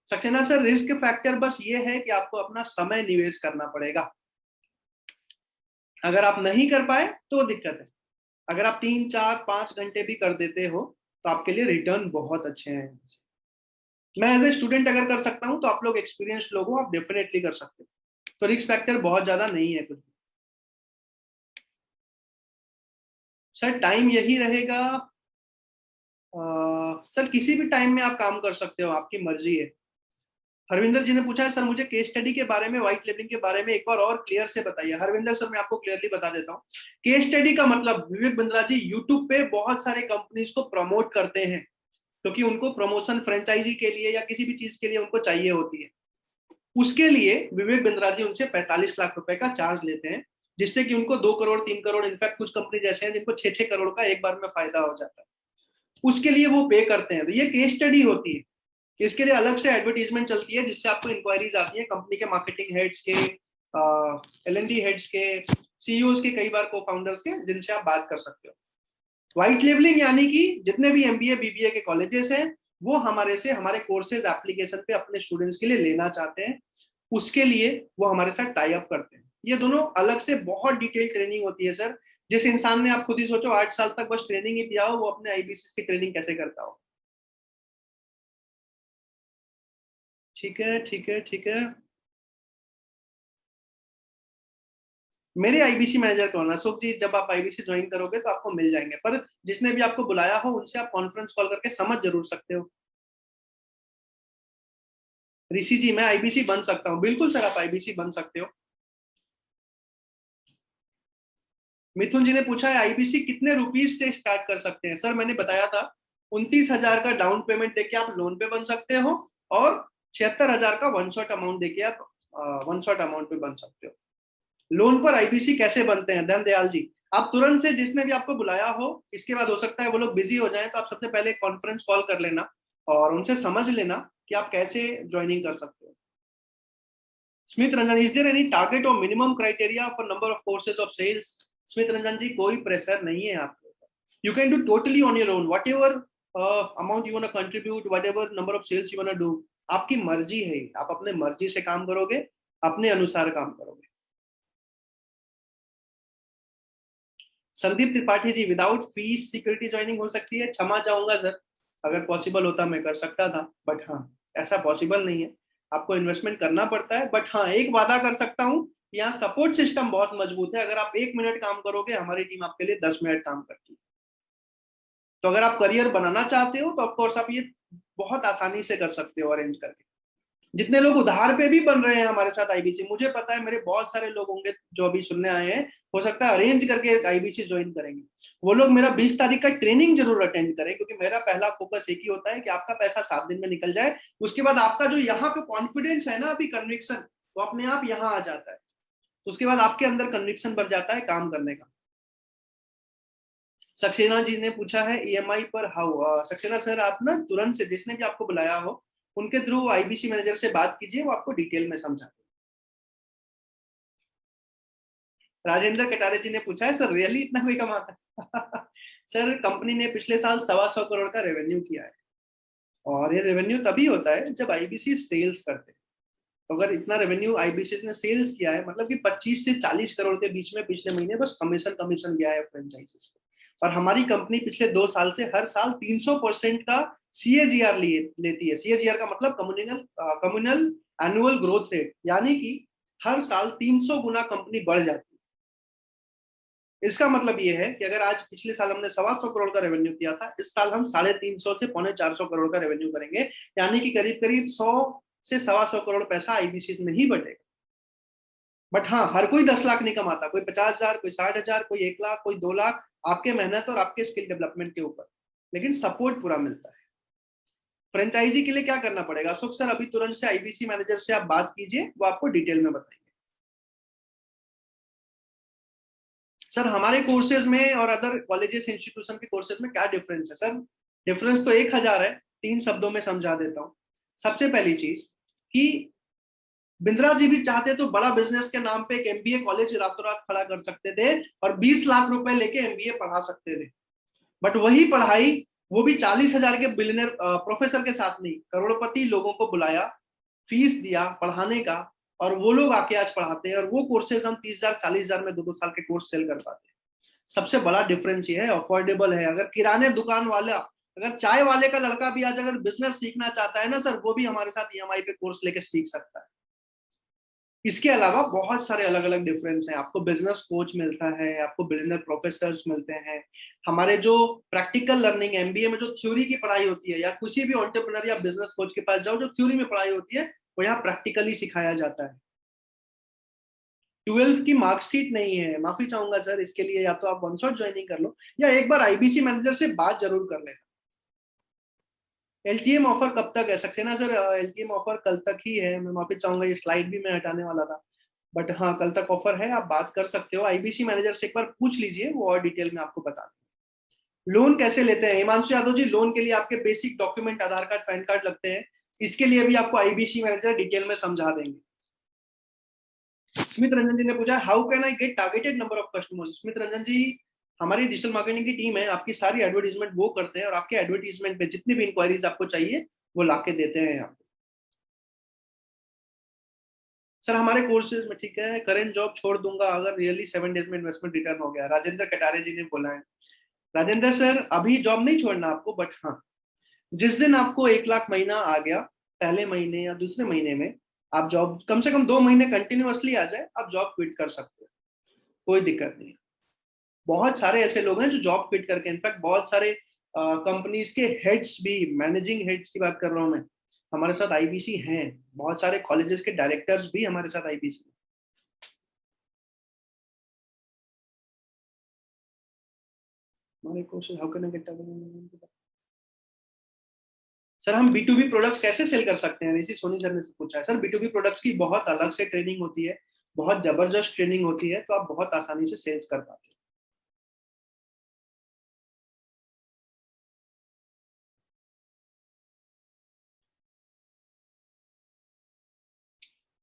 Saxena sir risk factor बस ये है कि आपको अपना समय निवेश करना पड़ेगा। अगर आप नहीं कर पाए तो दिक्कत है। अगर आप 3 4 5 घंटे भी कर देते हो तो आपके लिए रिटर्न बहुत अच्छे हैं। मैं एज ए स्टूडेंट अगर कर सकता हूं तो आप लोग एक्सपीरियंस लोग हो, आप डेफिनेटली कर सकते हो। तो रिस्क फैक्टर बहुत ज्यादा नहीं है कुछ। सर टाइम यही रहेगा। सर किसी भी टाइम में आप काम कर सकते हो, आपकी मर्जी है। हरविंदर जी ने पूछा है सर मुझे केस स्टडी के बारे में, व्हाइट लेबलिंग के बारे में एक बार और क्लियर से बताइए। हरविंदर सर मैं आपको क्लियरली बता देता हूँ। केस स्टडी का मतलब विवेक बिंद्रा जी यूट्यूब पे बहुत सारे कंपनीज को प्रमोट करते हैं, क्योंकि उनको प्रमोशन फ्रेंचाइजी के लिए या किसी भी चीज के लिए उनको चाहिए होती है। उसके लिए विवेक बिंद्रा जी उनसे 45 लाख रुपए का चार्ज लेते हैं, जिससे कि उनको 2 करोड़ 3 करोड़, इनफैक्ट कुछ कंपनी जैसे हैं जिनको 6 6 करोड़ का एक बार में फायदा हो जाता है, उसके लिए वो पे करते हैं। तो ये केस स्टडी होती है। इसके लिए अलग से एडवर्टीजमेंट चलती है जिससे आपको इंक्वायरीज आती है कंपनी के मार्केटिंग हेड्स के, L&D हेड्स के, CEOs के, कई बार को फाउंडर्स के, जिनसे आप बात कर सकते हो। व्हाइट लेबलिंग यानी कि जितने भी MBA BBA के कॉलेजेस हैं वो हमारे से हमारे कोर्सेज एप्लीकेशन पे अपने स्टूडेंट्स के लिए लेना चाहते हैं, उसके लिए वो हमारे साथ टाई अप करते हैं। ये दोनों अलग से बहुत डिटेल ट्रेनिंग होती है सर। जिस इंसान ने, आप खुद ही सोचो, 8 साल तक बस ट्रेनिंग ही दिया हो, वो अपने IBC की ट्रेनिंग कैसे करता हो? ठीक है ठीक है ठीक है। मेरे IBC मैनेजर कौन है अशोक जी? जब आप IBC ज्वाइन करोगे तो आपको मिल जाएंगे, पर जिसने भी आपको बुलाया हो उनसे आप कॉन्फ्रेंस कॉल करके समझ जरूर सकते हो। ऋषि जी मैं IBC बन सकता हूँ, बिल्कुल सर आप IBC बन सकते हो। मिथुन जी ने पूछा है IBC कितने रुपीस से स्टार्ट कर सकते हैं? सर मैंने बताया था 29,000 का डाउन पेमेंट देके आप लोन पे बन सकते हो, और 76,000 का वन शॉट अमाउंट देके आप वन शॉट अमाउंट पे बन सकते हो। लोन पर IBC कैसे बनते हैं धन दयाल जी? आप तुरंत से, जिसने भी आपको बुलाया हो, इसके बाद हो सकता है वो लोग बिजी हो जाएं, तो आप सबसे पहले कॉन्फ्रेंस कॉल कर लेना और उनसे समझ लेना कि आप कैसे ज्वाइनिंग कर सकते हो। Smit Ranjan, is there any target और minimum criteria for number of courses of sales? Smit Ranjan ji कोई प्रेशर नहीं है आपके ऊपर, you can do totally on your own, whatever amount you want to contribute, whatever number of sales you want to do, आपकी मर्जी है। आप अपने मर्जी से काम करोगे, अपने अनुसार काम करोगे। संदीप त्रिपाठी जी, विदाउट फीस सिक्योरिटी ज्वाइनिंग हो सकती है? क्षमा चाहूंगा सर, अगर पॉसिबल होता मैं कर सकता था, बट हाँ ऐसा पॉसिबल नहीं है। आपको इन्वेस्टमेंट करना पड़ता है, बट हाँ एक वादा कर सकता हूँ, यहाँ सपोर्ट सिस्टम बहुत मजबूत है। अगर आप 1 मिनट काम करोगे हमारी टीम आपके लिए 10 मिनट काम करती है। तो अगर आप करियर बनाना चाहते हो तो ऑफकोर्स आप ये बहुत आसानी से कर सकते हो अरेंज करके। जितने लोग उधार पे भी बन रहे हैं हमारे साथ IBC, मुझे पता है मेरे बहुत सारे लोग होंगे जो अभी सुनने आए हैं, हो सकता है अरेंज करके IBC ज्वाइन करेंगे। वो लोग मेरा 20 तारीख का ट्रेनिंग जरूर अटेंड करें, क्योंकि मेरा पहला फोकस एक ही होता है कि आपका पैसा 7 दिन में निकल जाए। उसके बाद आपका जो यहाँ पे कॉन्फिडेंस है ना, अभी कन्विक्शन, वो अपने आप यहाँ आ जाता है। उसके बाद आपके अंदर कन्विक्शन बढ़ जाता है काम करने का। सक्सेना जी ने पूछा है EMI पर हाउ? सक्सेना सर आप ना तुरंत से, जिसने भी आपको बुलाया हो उनके थ्रू IBC मैनेजर से बात कीजिए, वो आपको डिटेल में समझा। राजेंद्र कटारे जी ने पूछा है सर रियली इतना कोई कमाता है? सर कंपनी ने पिछले साल 125 करोड़ का रेवेन्यू किया है, और ये रेवेन्यू तभी होता है जब आईबीसी सेल्स करते हैं। तो अगर इतना रेवेन्यू आईबीसी ने सेल्स किया है, मतलब कि 25 से 40 करोड़ के बीच में पिछले महीने बस कमीशन कमीशन गया है फ्रेंचाइजीज को। और हमारी कंपनी पिछले 2 साल से हर साल 300% का सीएजीआर लेती है। सीएजीआर का मतलब कम्युनल एनुअल ग्रोथ रेट, यानी कि हर साल 300 गुना कंपनी बढ़ जाती है। इसका मतलब ये है कि अगर आज पिछले साल हमने 125 करोड़ का रेवेन्यू किया था, इस साल हम 350 से 450 करोड़ का रेवेन्यू करेंगे, यानी कि करीब करीब 100 से 125 करोड़ पैसा आईबीसी में ही बटेगा। बट हाँ, हर कोई 10 लाख नहीं कमाता, कोई 50,000, कोई 60,000, कोई 1 लाख, कोई 2 लाख, आपके मेहनत और आपके स्किल डेवलपमेंट के ऊपर, लेकिन सपोर्ट पूरा मिलता है। फ्रेंचाइजी के लिए क्या करना पड़ेगा? अशोक सर अभी तुरंत से आईबीसी मैनेजर से आप बात कीजिए, वो आपको डिटेल में बताएंगे। सर हमारे कोर्सेज में और अदर कॉलेजेस इंस्टीट्यूशन के कोर्सेज में क्या डिफरेंस है? सर डिफरेंस तो 1000 है, 3 शब्दों में समझा देता हूँ। सबसे पहली चीज कि बिंद्रा जी भी चाहते तो बड़ा बिजनेस के नाम पे एक एमबीए कॉलेज रातों रात खड़ा कर सकते थे और 20 लाख रुपए लेके एमबीए पढ़ा सकते थे। बट वही पढ़ाई, वो भी 40,000 के बिलियनर प्रोफेसर के साथ नहीं, करोड़पति लोगों को बुलाया, फीस दिया पढ़ाने का, और वो लोग आके आज पढ़ाते हैं, और वो कोर्सेज हम 30,000 40,000 में 2-2 साल के कोर्स सेल कर पाते हैं। सबसे बड़ा डिफरेंस ये है, अफोर्डेबल है। अगर किराने दुकान वाला, अगर चाय वाले का लड़का भी आज अगर बिजनेस सीखना चाहता है ना सर, वो भी हमारे साथ ईएमआई पे कोर्स लेके सीख सकता है। इसके अलावा बहुत सारे अलग अलग डिफरेंस हैं। आपको बिजनेस कोच मिलता है, आपको बिजनेस प्रोफेसर्स मिलते हैं। हमारे जो प्रैक्टिकल लर्निंग एमबीए में जो थ्योरी की पढ़ाई होती है, या किसी भी एंटरप्रेन्योर या बिजनेस कोच के पास जाओ, जो थ्योरी में पढ़ाई होती है वो यहाँ प्रैक्टिकली सिखाया जाता है। 12th की मार्कशीट नहीं है, माफी चाहूंगा सर इसके लिए, या तो आप वन शॉट ज्वाइनिंग कर लो, या एक बार आईबीसी मैनेजर से बात जरूर कर लेना। एलटीएम ऑफर कब तक है सक्सेना सर? एलटीएम ऑफर कल तक ही है, मैं माफी चाहूंगा, ये स्लाइड भी मैं हटाने वाला था, बट हाँ कल तक ऑफर है, आप बात कर सकते हो। आईबीसी मैनेजर से एक बार पूछ लीजिए, वो और डिटेल में आपको बता दें। लोन कैसे लेते हैं हिमांशु यादव जी? लोन के लिए आपके बेसिक डॉक्यूमेंट आधार कार्ड पैन कार्ड लगते हैं, इसके लिए भी आपको आईबीसी मैनेजर डिटेल में समझा देंगे। स्मित रंजन जी ने पूछा how can I get targeted number of customers? Smit Ranjan ji, हमारी डिजिटल मार्केटिंग की टीम है, आपकी सारी एडवर्टीजमेंट वो करते हैं, और आपके एडवर्टीजमेंट पे जितनी भी इंक्वायरीज आपको चाहिए वो लाके देते हैं आपको। सर हमारे कोर्सेज में, ठीक है, करंट जॉब छोड़ दूंगा अगर रियली 7 डेज में इन्वेस्टमेंट रिटर्न हो गया, राजेंद्र कटारे जी ने बोला है। राजेंद्र सर अभी जॉब नहीं छोड़ना आपको, बट हाँ जिस दिन आपको 1 लाख महीना आ गया, पहले महीने या दूसरे महीने में, आप जॉब कम से कम 2 महीने कंटिन्यूअसली आ जाए, आप जॉब क्विट कर सकते हो, कोई दिक्कत नहीं। बहुत सारे ऐसे लोग हैं जो जॉब क्विट करके, इनफैक्ट बहुत सारे कंपनीज के हेड्स भी, मैनेजिंग हेड्स की बात कर रहा हूँ मैं, हमारे साथ आईबीसी हैं। बहुत सारे कॉलेजेस के डायरेक्टर्स भी हमारे साथ आईबीसी। हमारे courses how can I gate, sir हम B2B प्रोडक्ट्स कैसे सेल कर सकते हैं, ऋषि सोनी सर ने पूछा है। सर B2B प्रोडक्ट्स की बहुत अलग से ट्रेनिंग होती है, बहुत जबरदस्त ट्रेनिंग होती है, तो आप बहुत आसानी से सेल्स कर पाते हैं।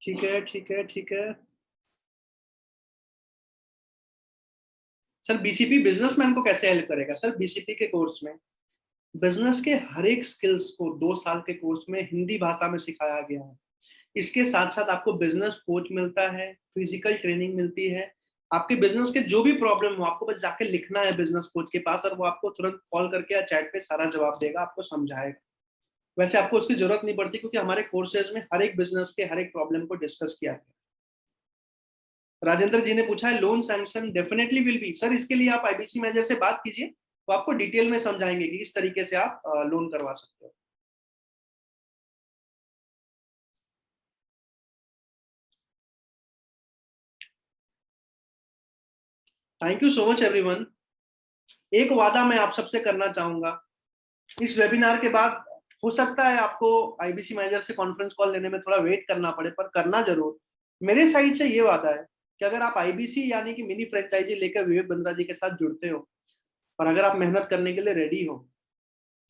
ठीक है ठीक है ठीक है। सर बीसीपी बिजनेसमैन को कैसे हेल्प करेगा? सर बीसीपी के कोर्स में बिजनेस के हर एक स्किल्स को 2 साल के कोर्स में हिंदी भाषा में सिखाया गया है। इसके साथ साथ आपको बिजनेस कोच मिलता है, फिजिकल ट्रेनिंग मिलती है। आपके बिजनेस के जो भी प्रॉब्लम हो, आपको बस जाके लिखना है बिजनेस कोच के पास, और वो आपको तुरंत कॉल करके या चैट पे सारा जवाब देगा, आपको समझाएगा। वैसे आपको उसकी जरूरत नहीं पड़ती, क्योंकि हमारे कोर्सेज में हर एक बिजनेस के हर एक प्रॉब्लम को डिस्कस किया गया। राजेंद्र जी ने पूछा है loan sanction definitely will be. Sir इसके लिए आप आईबीसी मैनेजर से बात कीजिए, तो आपको डिटेल में समझाएंगे कि किस तरीके से आप लोन करवा सकते हो। Thank you so much everyone. एक वादा मैं आप सबसे करना चाहूंगा, इस वेबिनार के बाद हो सकता है आपको आईबीसी मैनेजर से कॉन्फ्रेंस कॉल लेने में थोड़ा वेट करना पड़े, पर करना जरूर। मेरे साइड से ये वादा है कि अगर आप आईबीसी यानी कि मिनी फ्रेंचाइजी लेकर विवेक बिंद्रा जी के साथ जुड़ते हो, और अगर आप मेहनत करने के लिए रेडी हो,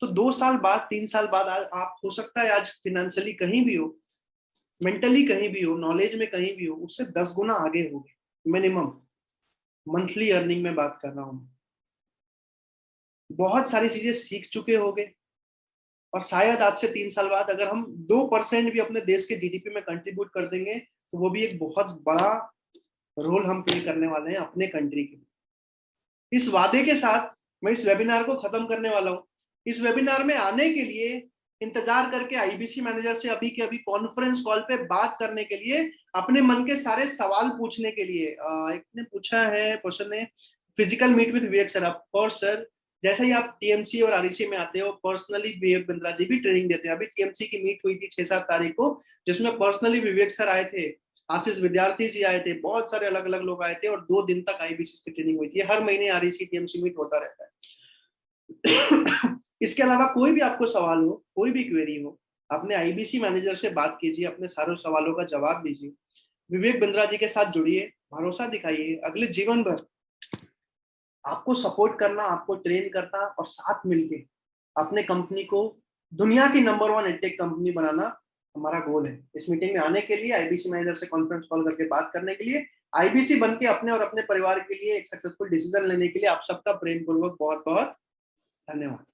तो 2 साल बाद 3 साल बाद आप हो सकता है आज फिनेंशियली कहीं भी हो, मेंटली कहीं भी हो, नॉलेज में कहीं भी हो, उससे 10 गुना आगे हो गए मिनिमम। मंथली अर्निंग में बात कर रहा हूँ। बहुत सारी चीजें सीख चुके होंगे और शायद आज से 3 साल बाद अगर हम 2% भी अपने देश के जीडीपी में कंट्रीब्यूट कर देंगे तो वो भी एक बहुत बड़ा रोल हम प्ले करने वाले हैं अपने कंट्री के लिए। इस वादे के साथ मैं इस वेबिनार को खत्म करने वाला हूँ। इस वेबिनार में आने के लिए इंतजार करके आईबीसी मैनेजर से अभी के अभी कॉन्फ्रेंस कॉल पे बात करने के लिए, अपने मन के सारे सवाल पूछने के लिए। एक ने पूछा है क्वेश्चन है, physical meet with Vivek sir. Of course sir, जैसे ही आप टीएमसी और आरईसी में आते हो, पर्सनली विवेक बिंद्रा जी भी ट्रेनिंग देते हैं। अभी टीएमसी की मीट हुई थी 6-7 तारीख को, जिसमें पर्सनली विवेक सर आए थे, आशीष विद्यार्थी जी आए थे, बहुत सारे अलग अलग लोग आए थे और 2 दिन तक आईबीसी की ट्रेनिंग हुई थी। हर महीने आरईसी टीएमसी मीट होता रहता है। इसके अलावा कोई भी आपको सवाल हो, कोई भी क्वेरी हो, अपने आईबीसी मैनेजर से बात कीजिए, अपने सारे सवालों का जवाब दीजिए, विवेक बिंद्रा जी के साथ जुड़िए, भरोसा दिखाइए। अगले जीवन भर आपको सपोर्ट करना, आपको ट्रेन करना और साथ मिलके अपने कंपनी को दुनिया की नंबर 1 एडटेक कंपनी बनाना हमारा गोल है। इस मीटिंग में आने के लिए, आईबीसी मैनेजर से कॉन्फ्रेंस कॉल करके बात करने के लिए, आईबीसी बन के अपने और अपने परिवार के लिए एक सक्सेसफुल डिसीजन लेने के लिए आप सबका प्रेम पूर्वक बहुत बहुत धन्यवाद।